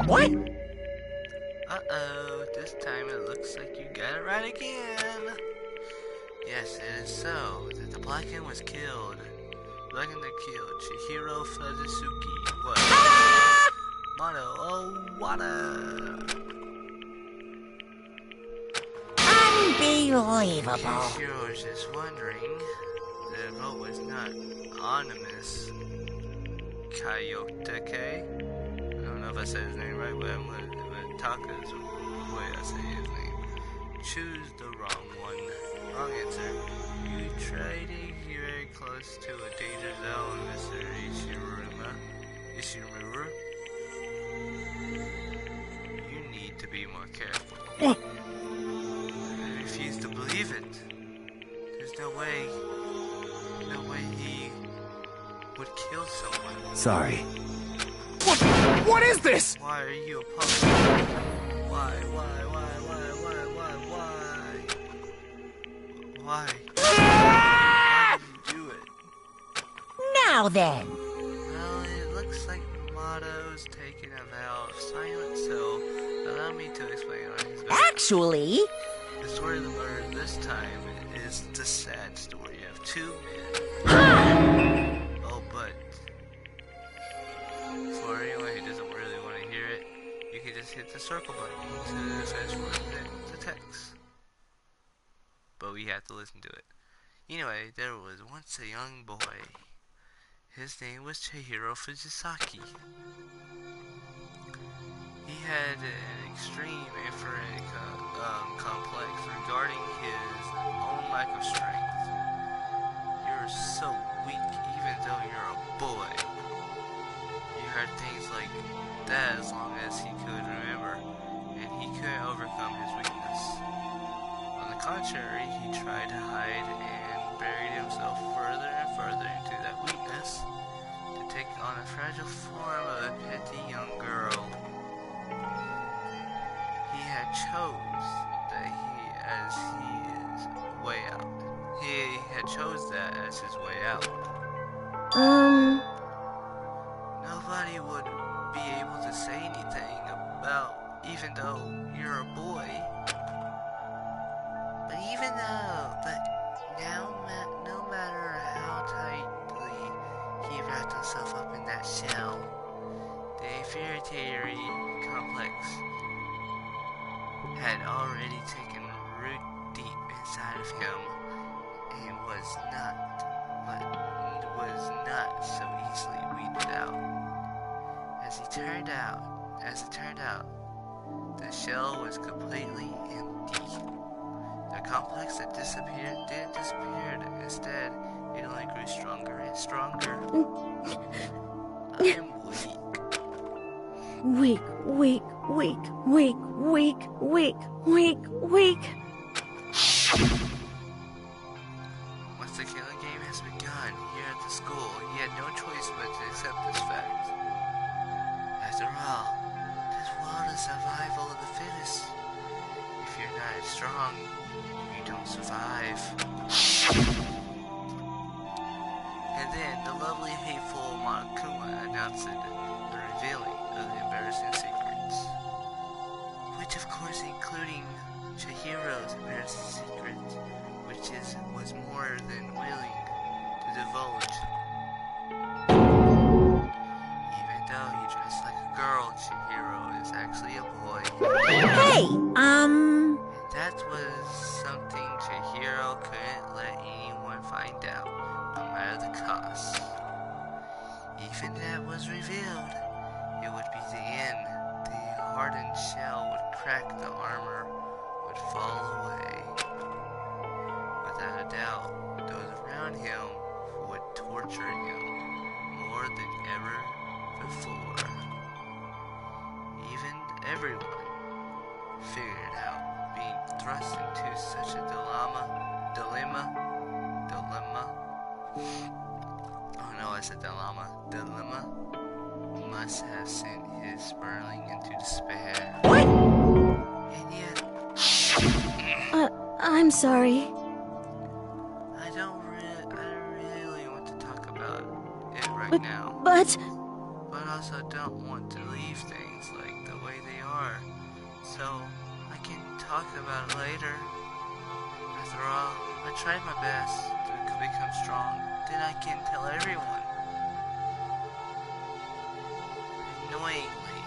What? Uh-oh, this time it looks like you got it right again. Yes, it is so. That the Blackened was killed. Blackened killed Chihiro Fuzisuki. What? Mono Owada. Unbelievable. Chihiro was just wondering. The vote was not anonymous. Kayotake? I don't know if I said his name right, but I'm gonna Taka's the way I say his name. Choose the wrong one. Wrong answer. You trading very close to a danger zone, Mr. Ishimura. You need to be more careful. What? I refuse to believe it. There's no way he would kill someone. Sorry. What is this? Why are you apologizing? Why? Why did you do it? Now then. Well, it looks like Motto's taking a vow of silence, so allow me to explain on his background. Actually... The story of the murder this time is the sad story of two men. Oh, but for anyone who doesn't really want to hear it, you can just hit the circle button to fast forward the text. But we have to listen to it. Anyway, there was once a young boy. His name was Chihiro Fujisaki. He had an extreme inferiority complex regarding his own lack of strength. You're so weak even though you're a boy. You heard things like that as long as he could remember, and he couldn't overcome his weakness. On the contrary, he tried to hide and buried himself further and further into that weakness to take on a fragile form of a petty young girl. He had chose that way out. He had chose that as his way out. Nobody would be able to say anything about, even though you're a boy. But no matter how tightly he wrapped himself up in that shell, the inferiority complex had already taken root deep inside of him and was not so easily weeded out. As it turned out, the shell was completely empty. The complex that didn't disappear. Instead, it only grew stronger and stronger. I'm weak. Weak. Once the killing game has begun here at the school, he had no choice but to accept this fact. After all, this world is survival of the fittest. If you're not strong, you don't survive. And then the lovely, hateful Monokuma announced the revealing of the embarrassing secrets. Which of course including Chihiro's embarrassing secret, which was more than willing to divulge. Even though he dressed like a girl, Chihiro is actually a boy. Hey, That was something Chihiro couldn't let anyone find out, no matter the cost. Even that was revealed, it would be the end. The hardened shell would crack, the armor would fall away. Without a doubt, those around him would torture him more than ever before. Even everyone figured it out, being thrust into such a dilemma. Oh no, I said dilemma must have sent his Sperling into despair. What? And yet, I'm sorry. I don't really want to talk about it right now. But Also don't want to leave things like the way they are. So I can talk about it later. After all, I tried my best to become strong. Then I can tell everyone. Annoyingly,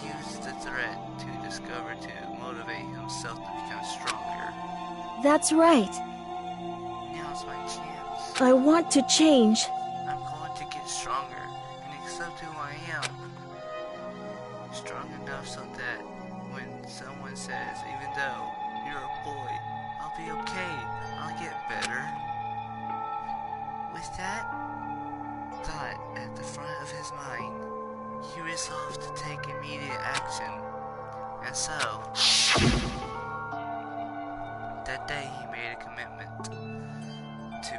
he used the threat to discover to motivate himself to become stronger. that's right. Now's my chance. I want to change. I'm going to get stronger and accept who I am. Strong enough so that when someone says, even though you're a boy, I'll be okay, I'll get better. With that thought at the front of his mind, he resolved to take immediate action. And so, that day he made a commitment to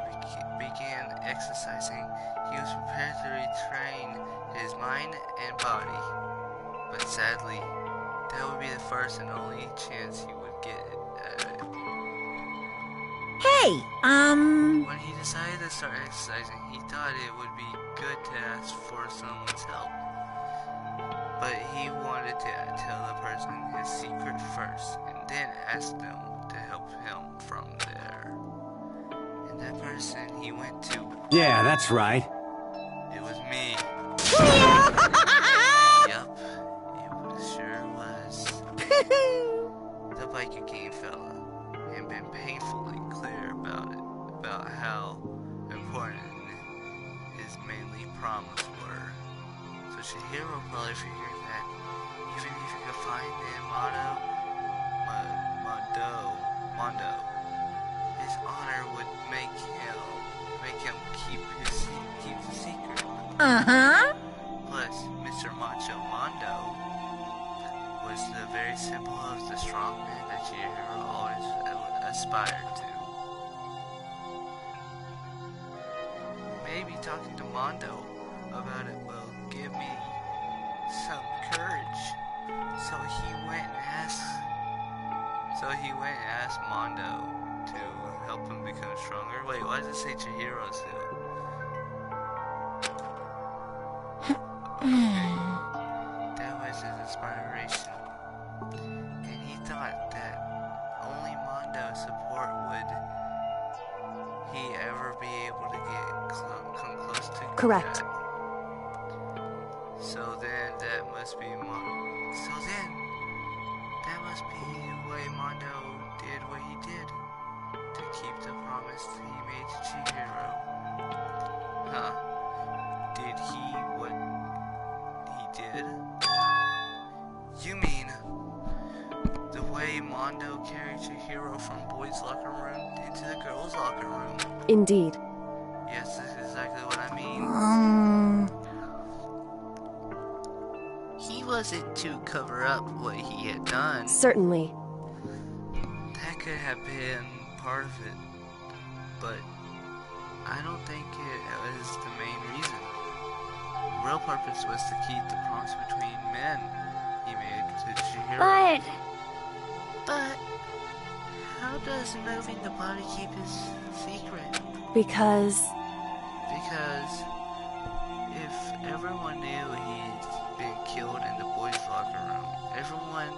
begin exercising. He was prepared to retrain his mind and body. But sadly, that would be the first and only chance he would get at it. Hey, When he decided to start exercising, he thought it would be good to ask for someone's help. But he wanted to tell the person his secret first, and then ask them to help him from there. And that person he went to... Yeah, that's right. It was me. Yup, it sure was. The biker game fella, and been painfully clear about it, about how important his mainly promise were. So Chihiro probably figured that even if he could find the Mondo, his honor would make him keep the secret. uh-huh. Plus, Mr. Macho Mondo was the very symbol of the strong man that Chihiro always aspired to. talking to Mondo about it will give me some courage. So he went and asked Mondo to help him become stronger. Wait, why does it say Chihiro still? That was his inspiration. And he thought that only Mondo's support would he ever be able to come close to Correct. that. So then that must be why Mondo did what he did to keep the promise he made to Chihiro. Huh. Did he what he did? You mean the way Mondo carried Chihiro from boys' locker room into the girls' locker room? Indeed. Yes, this is exactly what I mean. He wasn't to cover up what he had done. Certainly. That could have been part of it, but I don't think it was the main reason. The real purpose was to keep the promise between men he made to Chihiro. But how does moving the body keep his secret? Because if everyone knew he'd been killed in the boys' locker room, everyone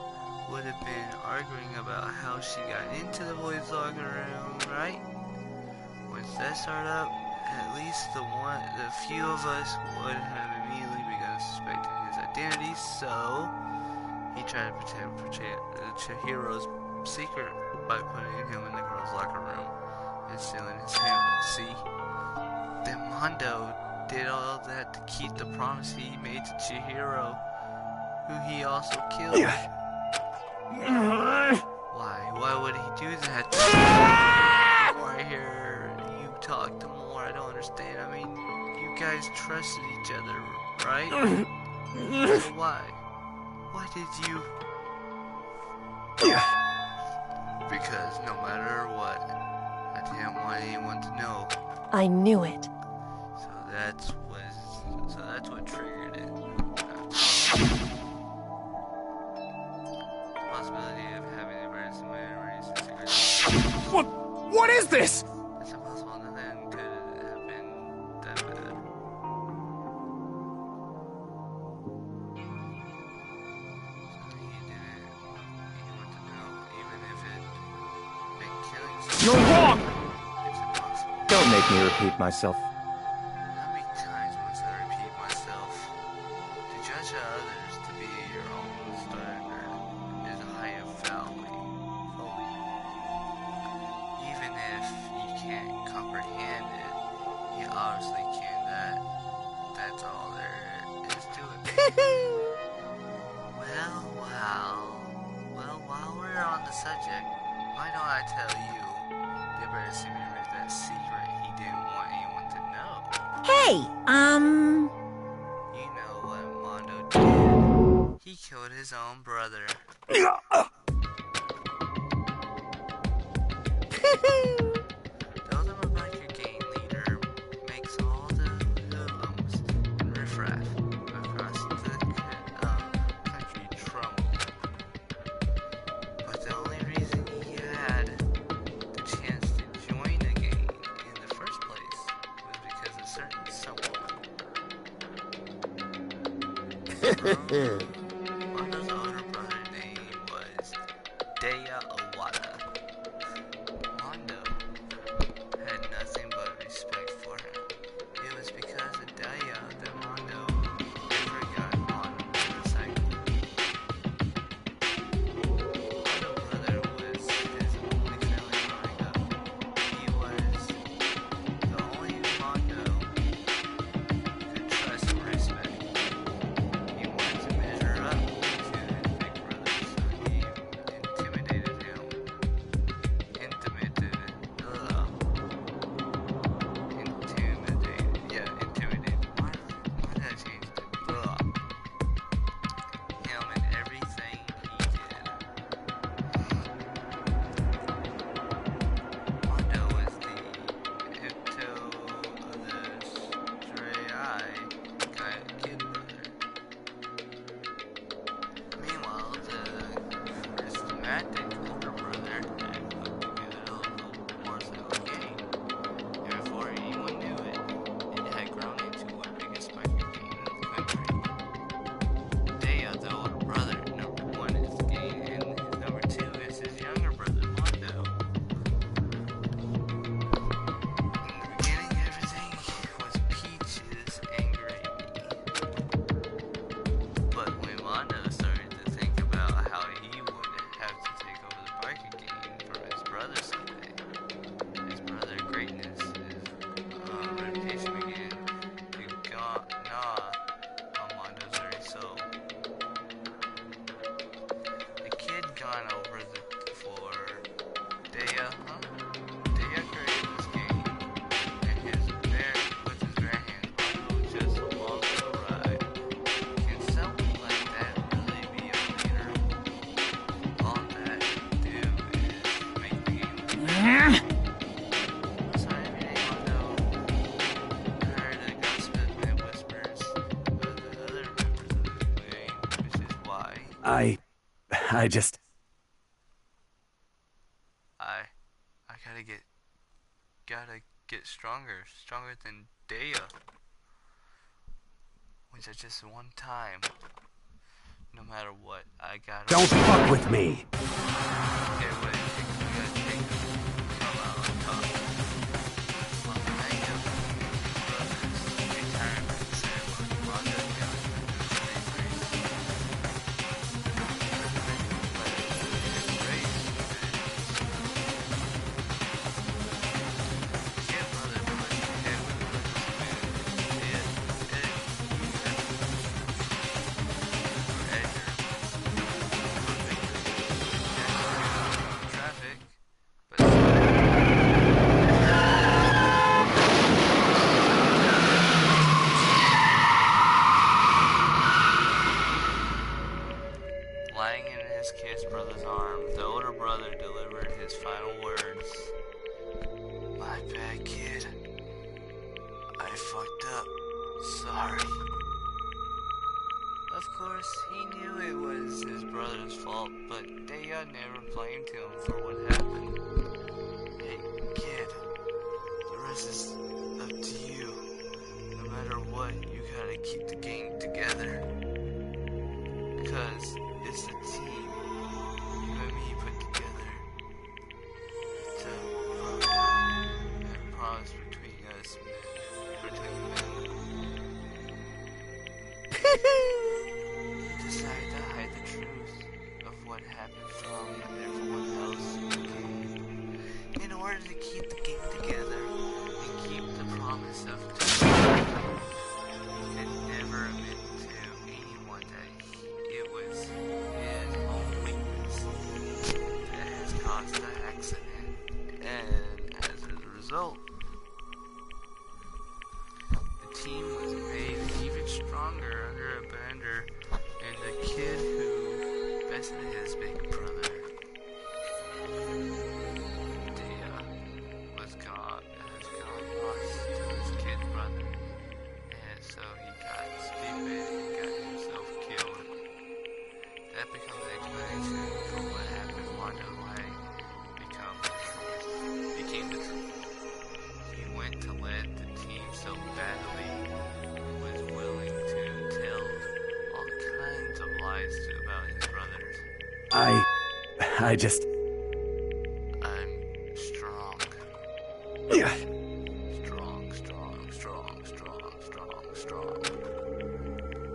would have been arguing about how she got into the boys' locker room, right? Once that started up, at least the few of us would have immediately begun suspecting his identity, so he tried to protect Chihiro's secret by putting him in the girls' locker room and stealing his hammer. See? Then Mondo did all of that to keep the promise he made to Chihiro, who he also killed. Why would he do that? The more I hear you talk, the more I don't understand. I mean, you guys trusted each other, right? So why? Why did you? Because no matter what, I didn't want anyone to know. I knew it. So that's what triggered it. The possibility of having embarrassing memories and secrets. What is this? It's impossible nothing could have been that bad. Something he didn't want to know, even if it meant killing someone. You're wrong! It's impossible. Don't make me repeat myself. How many times must I repeat myself? To judge others to be your own standard is a height of folly. Even if you can't comprehend it, you obviously can. That's all there is to it. Well, while we're on the subject, why don't I tell you the embarrassing memory of that secret he didn't want anyone to know? Hey, You know what Mondo did? He killed his own brother. Tells him about your gang leader makes all the hoodlums and riffraff across the country tremble. But the only reason he had the chance to join the gang in the first place was because a certain someone. Mondo's older brother's name was Daya Owada. Mondo had nothing but respect for him. It was because of Daya that Mondo never got on the cycle. Mondo's brother was his only family growing up. He was the only Mondo could trust and respect. He wanted to measure erratic older brother had put together a local motorcycle gang. And before anyone knew it, it had grown into the biggest biker gang in the country. Daya, the older brother, number one is the gang, and number two is his younger brother, Mondo. In the beginning, everything was peaches and gravy. But when Mondo started to think about how he would have to take over the biker gang for his brother someday, his brother greatness, his reputation began to gnaw on Mondo's very soul. The kid gone over for Daya, Daya created this game, and with his bare hands, Mondo was just along for the ride. Can someone like that really be a leader? All that do is make the game so every day Mondo heard a gossip and whispers of the other members of the gang, which is why I just... I gotta get stronger than Daya. Which is just one time. No matter what, I gotta... Don't fuck with me! Okay, wait, we gotta take come out on top. On the night of brothers' retirement ceremony, Mondo got into the street race. Kid brother pushed ahead with a traffic, but lying in his kid's brother's arm, the older brother delivered his final words. My bad, kid. I fucked up. Sorry. Of course, he knew it was his brother's fault, but Daya never blamed him for what happened. Hey, kid, the rest is up to you. No matter what, you gotta keep the gang together. Because it's a team you and me put together. It's a promise between us, between men. He decided to hide the truth of what happened from everyone else in order to keep the gang together and keep the promise of it never admit to anyone that it was his own weakness that has caused the accident, and as a result, the team was made even stronger under a banner and the kid who bested his big brother. Daya has gone lost to his kid brother, and so he got stupid and got himself killed. That becomes the explanation for what happened. Mondo became the truth. He went to lead the team so badly, was willing to tell all kinds of lies about his brothers. I just... I'm strong. Yeah. Strong.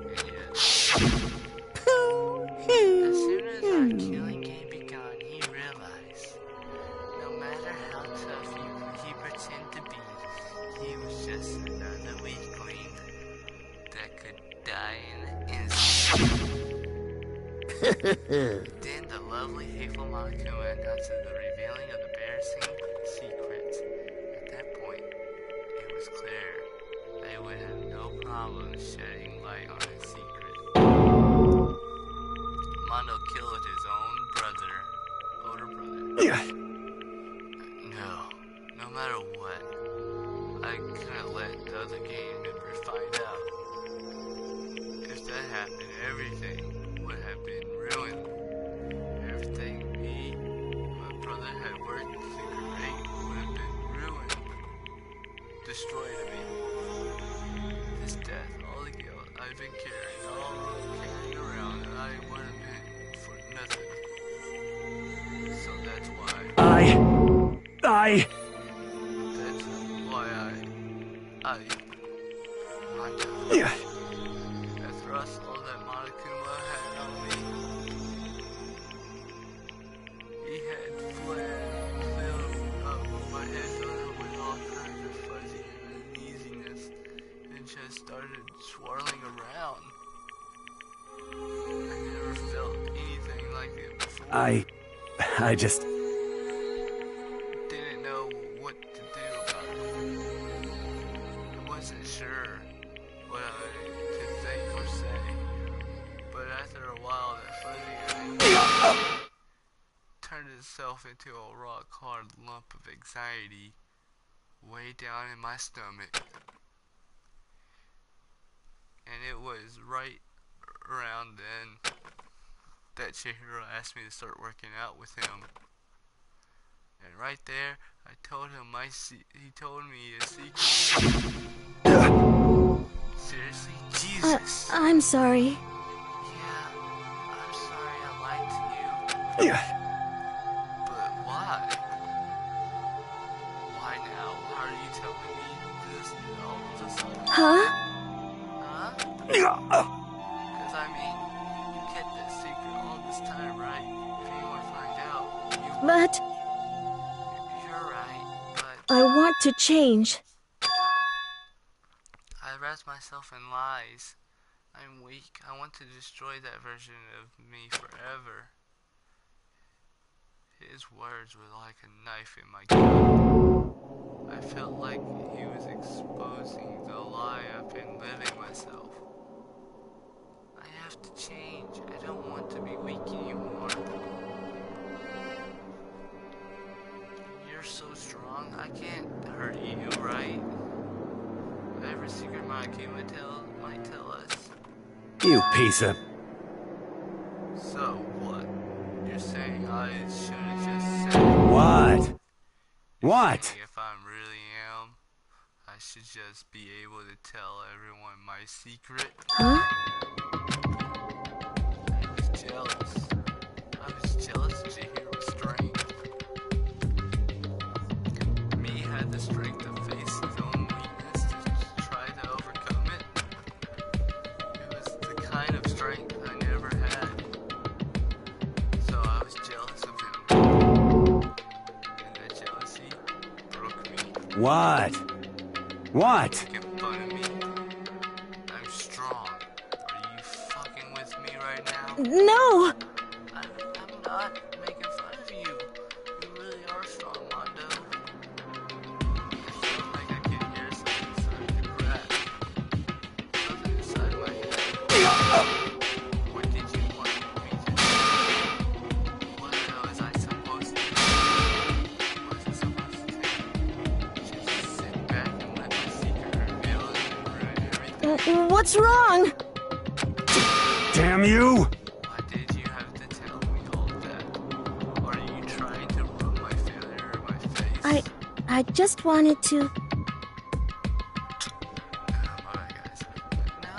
And yet, as soon as our killing game began, he realized no matter how tough he pretended to be, he was just another weakling that could die in an instant. Then the lovely, hateful Monokuma announced the revealing of the embarrassing secret. At that point, it was clear they would have no problem shedding light on his secret. Mondo killed his own older brother. No matter what, I couldn't let the other gang members find out. If that happened, everything would have been ruined. Everything me I just... Didn't know what to do about it. I wasn't sure what to think or say. But after a while, that fuzzy turned itself into a rock-hard lump of anxiety way down in my stomach. And it was right around then that Chihiro asked me to start working out with him. And right there, I told him he told me a secret. Seriously? Jesus. I'm sorry. Yeah, I'm sorry I lied to you. Yeah. But why? Why now? Why are you telling me this all of a sudden? Huh? Huh? Because I mean, you kept that secret all this time, right? If anyone find out, But you're right, but I want to change. I wrapped myself in lies. I'm weak. I want to destroy that version of me forever. His words were like a knife in my gut. I felt like he was exposing the lie I've been living myself. I have to change. I don't want to be weak anymore. You're so strong. I can't hurt you, right? Every secret Monokuma might tell us. You piece of... So what? You're saying I should have just said... What? What? If I really am, I should just be able to tell everyone my secret. Huh? I was jealous. I was jealous of Chihiro's strength. Me had the strength to face his own weakness to try to overcome it. It was the kind of strength I never had. So I was jealous of him. And that jealousy broke me. What? What? Making fun of me. I'm strong. Are you fucking with me right now? No! I'm not making fun of you. You really are strong, Mondo. I feel like I can hear something starting to crack. Something inside my head. What did you want me to do? What was I supposed to do? Was I supposed to just sit back and let my secret reveal it and ruin everything? What's wrong? Damn you! Why did you have to tell me all that? Are you trying to rub my failure in my face? I just wanted to. Alright, guys. No,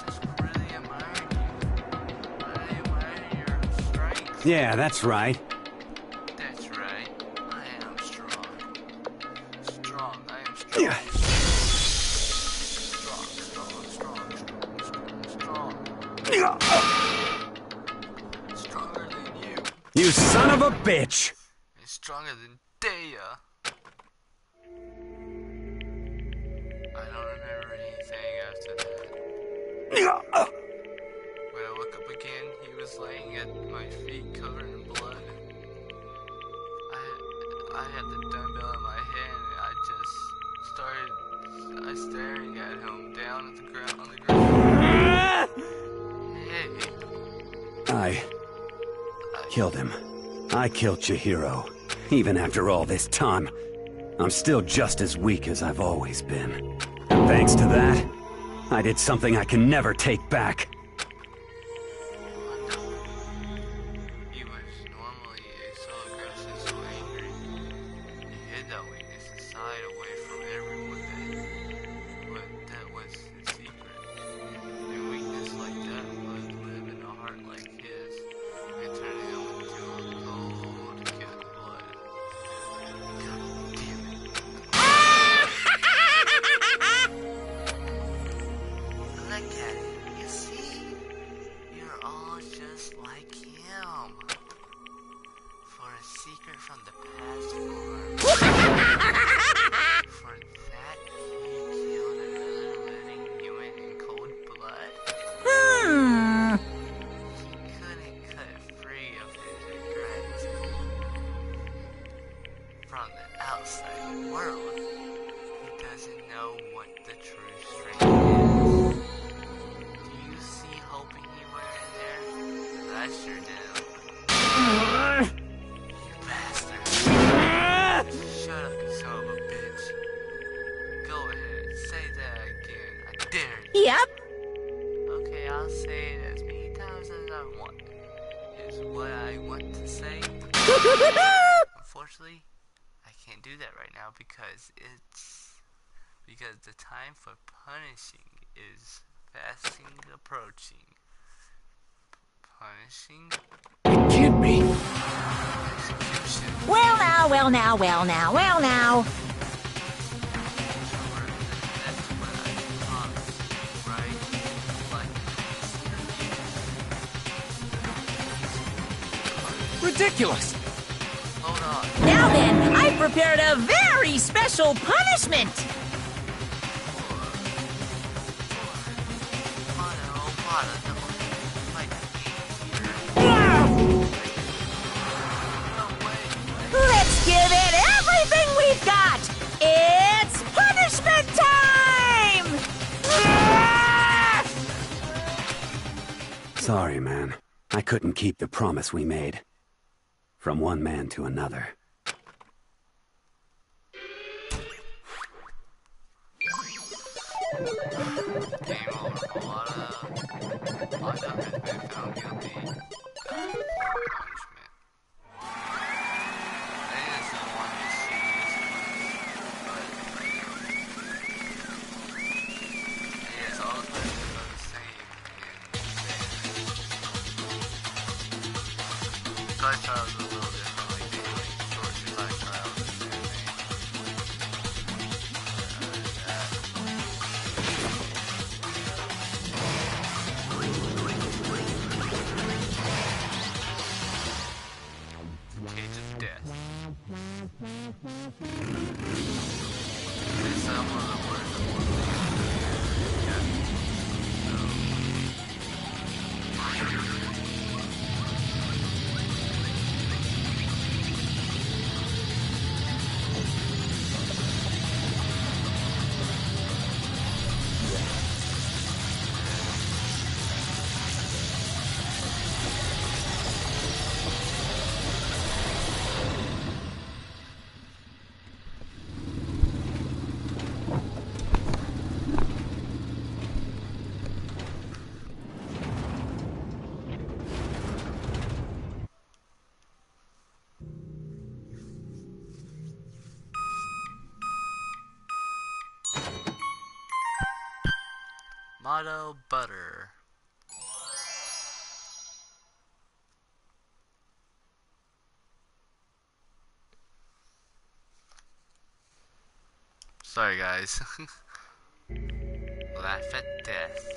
just really admiring you. Really admiring your strength. Yeah, that's right. That's right. I am strong. Strong. I am strong. Yeah. Strong. Stronger than you. You son of a bitch! And stronger than Daya. I don't remember anything after that. When I woke up again, he was laying at my feet covered in blood. I had the dumbbell in my hand and I just started staring at him down at the ground on the ground. Hey. I killed him. I killed Chihiro. Even after all this time, I'm still just as weak as I've always been. Thanks to that, I did something I can never take back. He was normally so aggressive, so angry. He hid that weakness inside away from everyone but that was his secret. And weakness like that would live in a heart like his and turn him into a cold, killing blood. God damn it. Look at it. You see? You're all just like him. For a secret from the past for that, he killed another living human in cold blood. He couldn't cut free of his Slash her down. You bastard. Shut up, you son of a bitch. Go ahead, say that again. I dare you. Yep. Okay, I'll say it as many times as I want. Is what I want to say. Unfortunately, I can't do that right now because the time for punishing is fasting approaching. Punishing? It can't be. Execution. Well now, well now, well now, well now. That's what I promised, right? Like Ridiculous. hold on. Now then, I've prepared a very special punishment. Let's give it everything we've got. It's punishment time! Sorry, man. I couldn't keep the promise we made. From one man to another. Game over. Mata has been found guilty of punishment. They just don't want to see this but yes, all the questions are the same in Sky Trials is a little different, like they like short Sky Trials and everything. Cage of Death. It's one of the worst Motto Butter. Sorry guys. Laugh at death,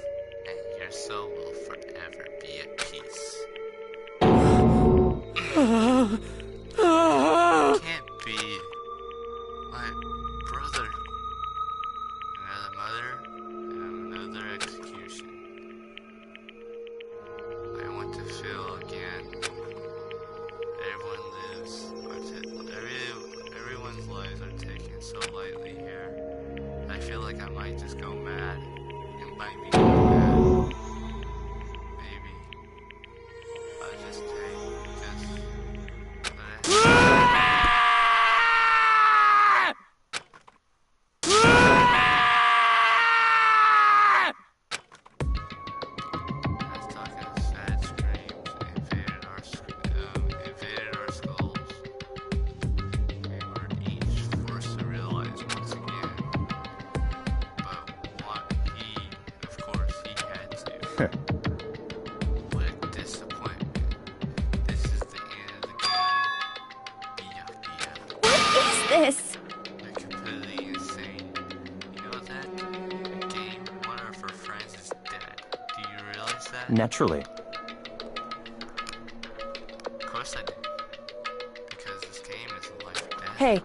and your soul will forever be at peace. Can't be. My brother. Another mother, and another execution. I want to feel again. Everyone lives. Everyone's lives are taken so lightly here. I feel like I might just go mad. It might be mad. Maybe. I'll just What a disappointment. This is the end of the game. What is this? They're completely insane. You know that? The game, one of her friends is dead. Do you realize that? Naturally. Of course I do. Because this game is a life or death. Hey.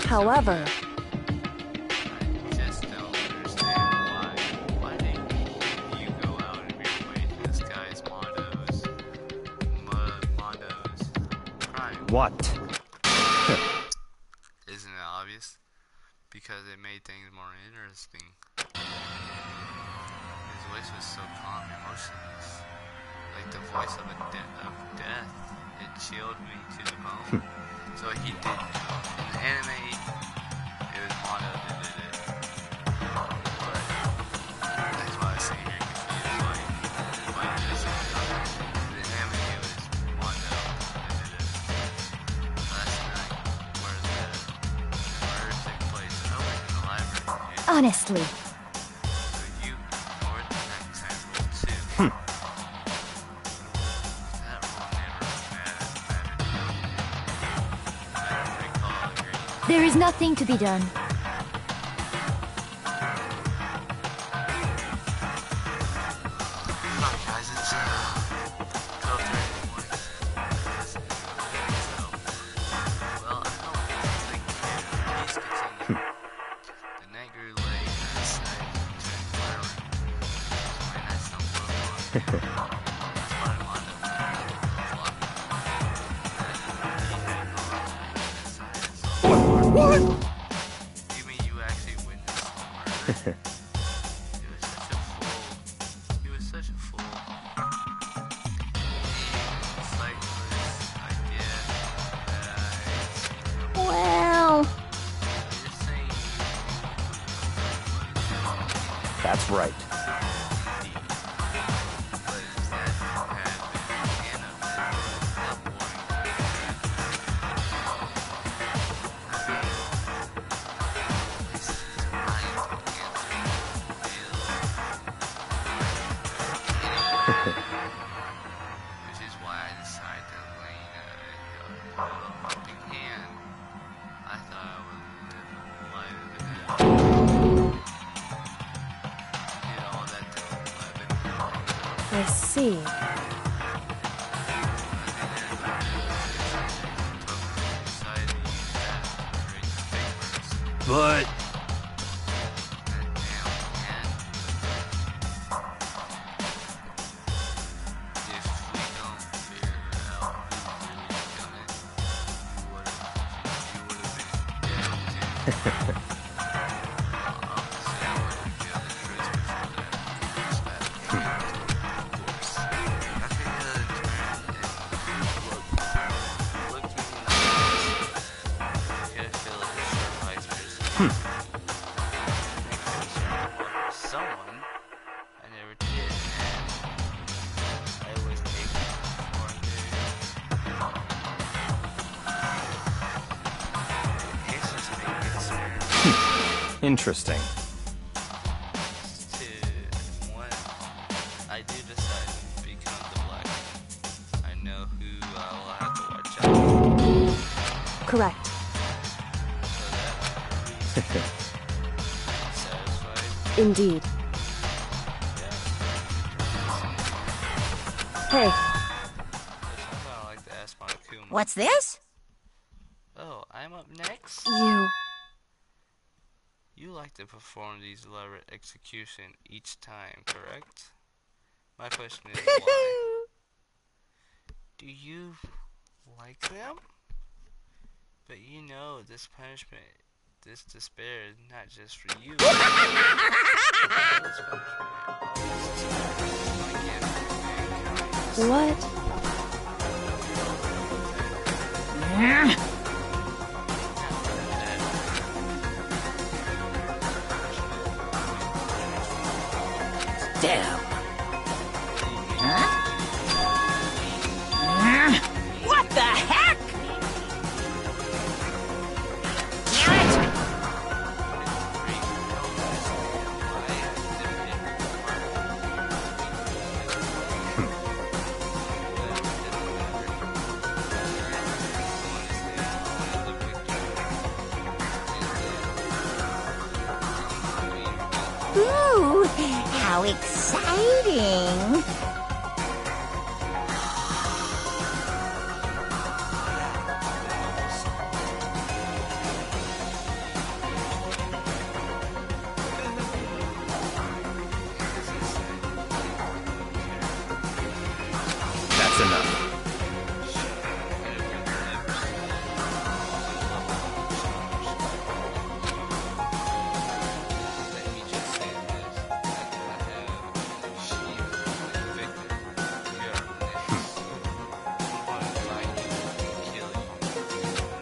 However, I just don't understand why did you go out of your way to disguise Mondo's What? Isn't it obvious? Because it made things more interesting. His voice was so calm and emotionless. Like the voice of death. It chilled me to the bone. So he did. In the anime, it was Mono that did it. But that's why I was saying you're confused. Why you just said it. The anime, it was Mono that did it. Last night, where the murder took place, I was in the library. Honestly. So you ignored the nighttime rule too. That rule never mattered. I don't recall agreeing. There is nothing to be done. Come on, guys, it's 12:30 in the morning. Well, I don't think please continue. The night grew late and I decided to return to my room. So my nights don't blow on. That's what I'm on What? You mean you actually witnessed the murder? He was such a fool. Sightless idea that Well, you're saying That's right. but instead had been an which is why I decided to lend a helping hand. I thought I would live life did all that to 11. I see. But Someone I never did, and I was taken for Interesting. When I do decide to become the Black Man, I know who I will have to watch out for. Correct. So that satisfied? Indeed. Hey, I'd like to ask Monokuma. What's this? Oh, I'm up next? You like to perform these elaborate execution each time, correct? My question is why? Do you like them? But you know, this punishment, this despair is not just for you. what? Damn. What the heck? Ooh, how exciting! That's enough.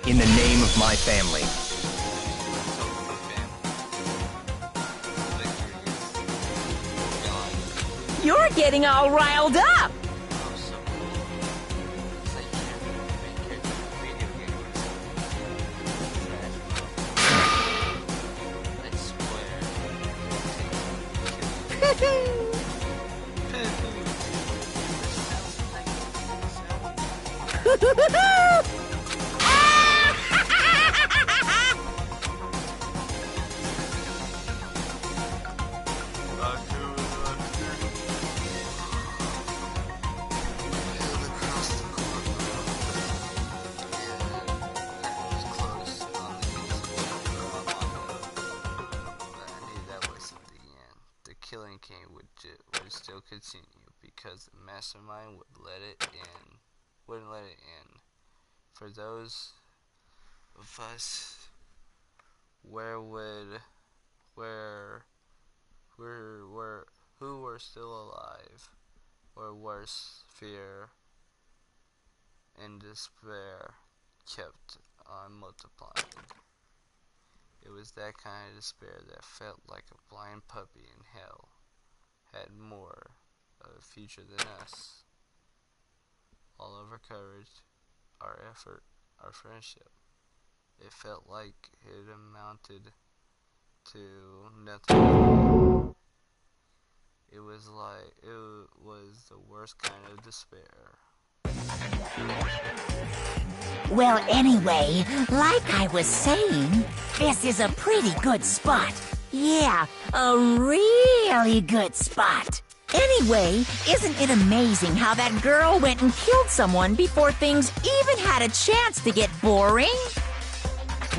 in the name of my family. You're getting all riled up! Killing game would still continue because the mastermind wouldn't let it end. For those of us who were still alive, or worse, fear and despair kept on multiplying. It was that kind of despair that felt like a blind puppy in hell had more of a future than us. All of our courage, our effort, our friendship, it felt like it amounted to nothing. It was the worst kind of despair. Well, anyway, like I was saying, this is a pretty good spot. Yeah, a really good spot. Anyway, isn't it amazing how that girl went and killed someone before things even had a chance to get boring?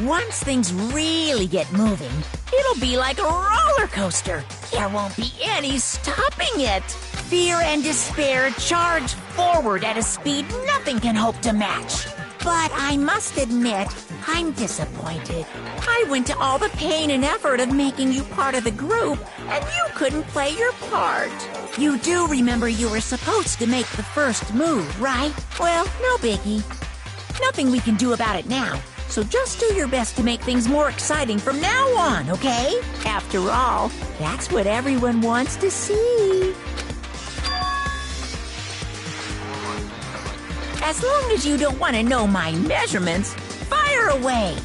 Once things really get moving, it'll be like a roller coaster. There won't be any stopping it. Fear and despair charge forward at a speed nothing can hope to match. But I must admit, I'm disappointed. I went to all the pain and effort of making you part of the group, and you couldn't play your part. You do remember you were supposed to make the first move, right? Well, no biggie. Nothing we can do about it now. So just do your best to make things more exciting from now on, okay? After all, that's what everyone wants to see. As long as you don't want to know my measurements, fire away!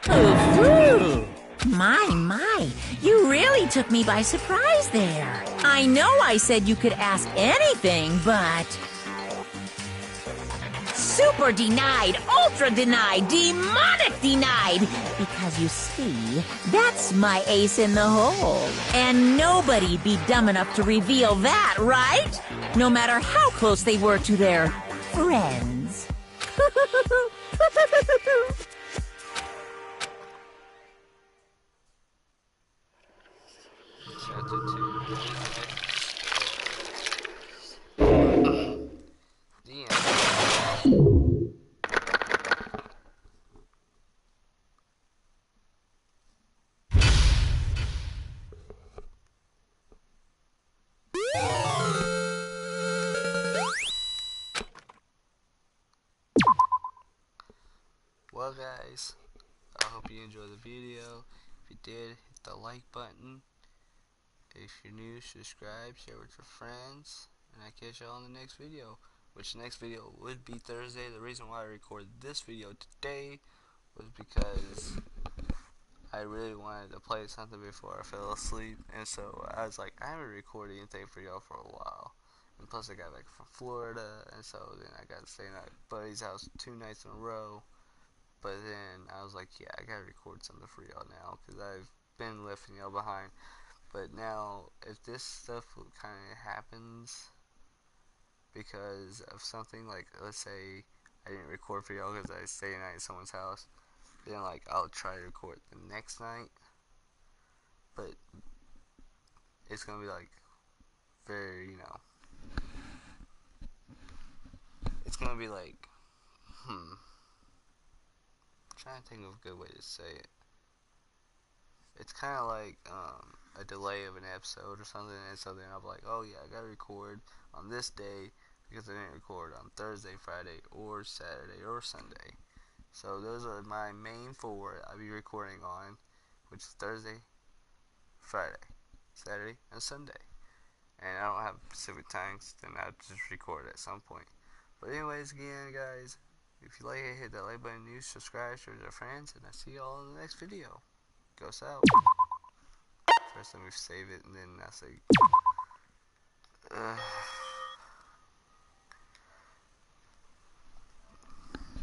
Ooh, my, you really took me by surprise there. I know I said you could ask anything, but... Super denied, ultra denied, demonic denied! Because you see, that's my ace in the hole. And nobody'd be dumb enough to reveal that, right? No matter how close they were to their friends. Well guys, I hope you enjoyed the video. If you did, hit the like button. If you're new, subscribe, share with your friends, and I catch y'all in the next video. Which the next video would be Thursday. The reason why I recorded this video today was because I really wanted to play something before I fell asleep, and so I was like, I haven't recorded anything for y'all for a while. And plus I got back from Florida, and so then I got to stay at my buddy's house 2 nights in a row. But then I was like, yeah, I gotta record something for y'all now, because I've been left y'all behind. But now, if this stuff kind of happens because of something, like, let's say I didn't record for y'all because I stayed a night at someone's house, then, like, I'll try to record the next night. But it's gonna be, like, very, you know, it's gonna be like, I'm trying to think of a good way to say it. It's kind of like, a delay of an episode or something, and so then I'll be like, oh yeah, I gotta record on this day because I didn't record on Thursday, Friday, or Saturday, or Sunday. So those are my main 4 I'll be recording on, which is Thursday, Friday, Saturday, and Sunday. And I don't have specific times, then I'll just record at some point. But anyways, again, guys, if you like it, hit that like button, subscribe, share with your friends, and I'll see you all in the next video. Ghost out. First, let me save it, and then I'll say,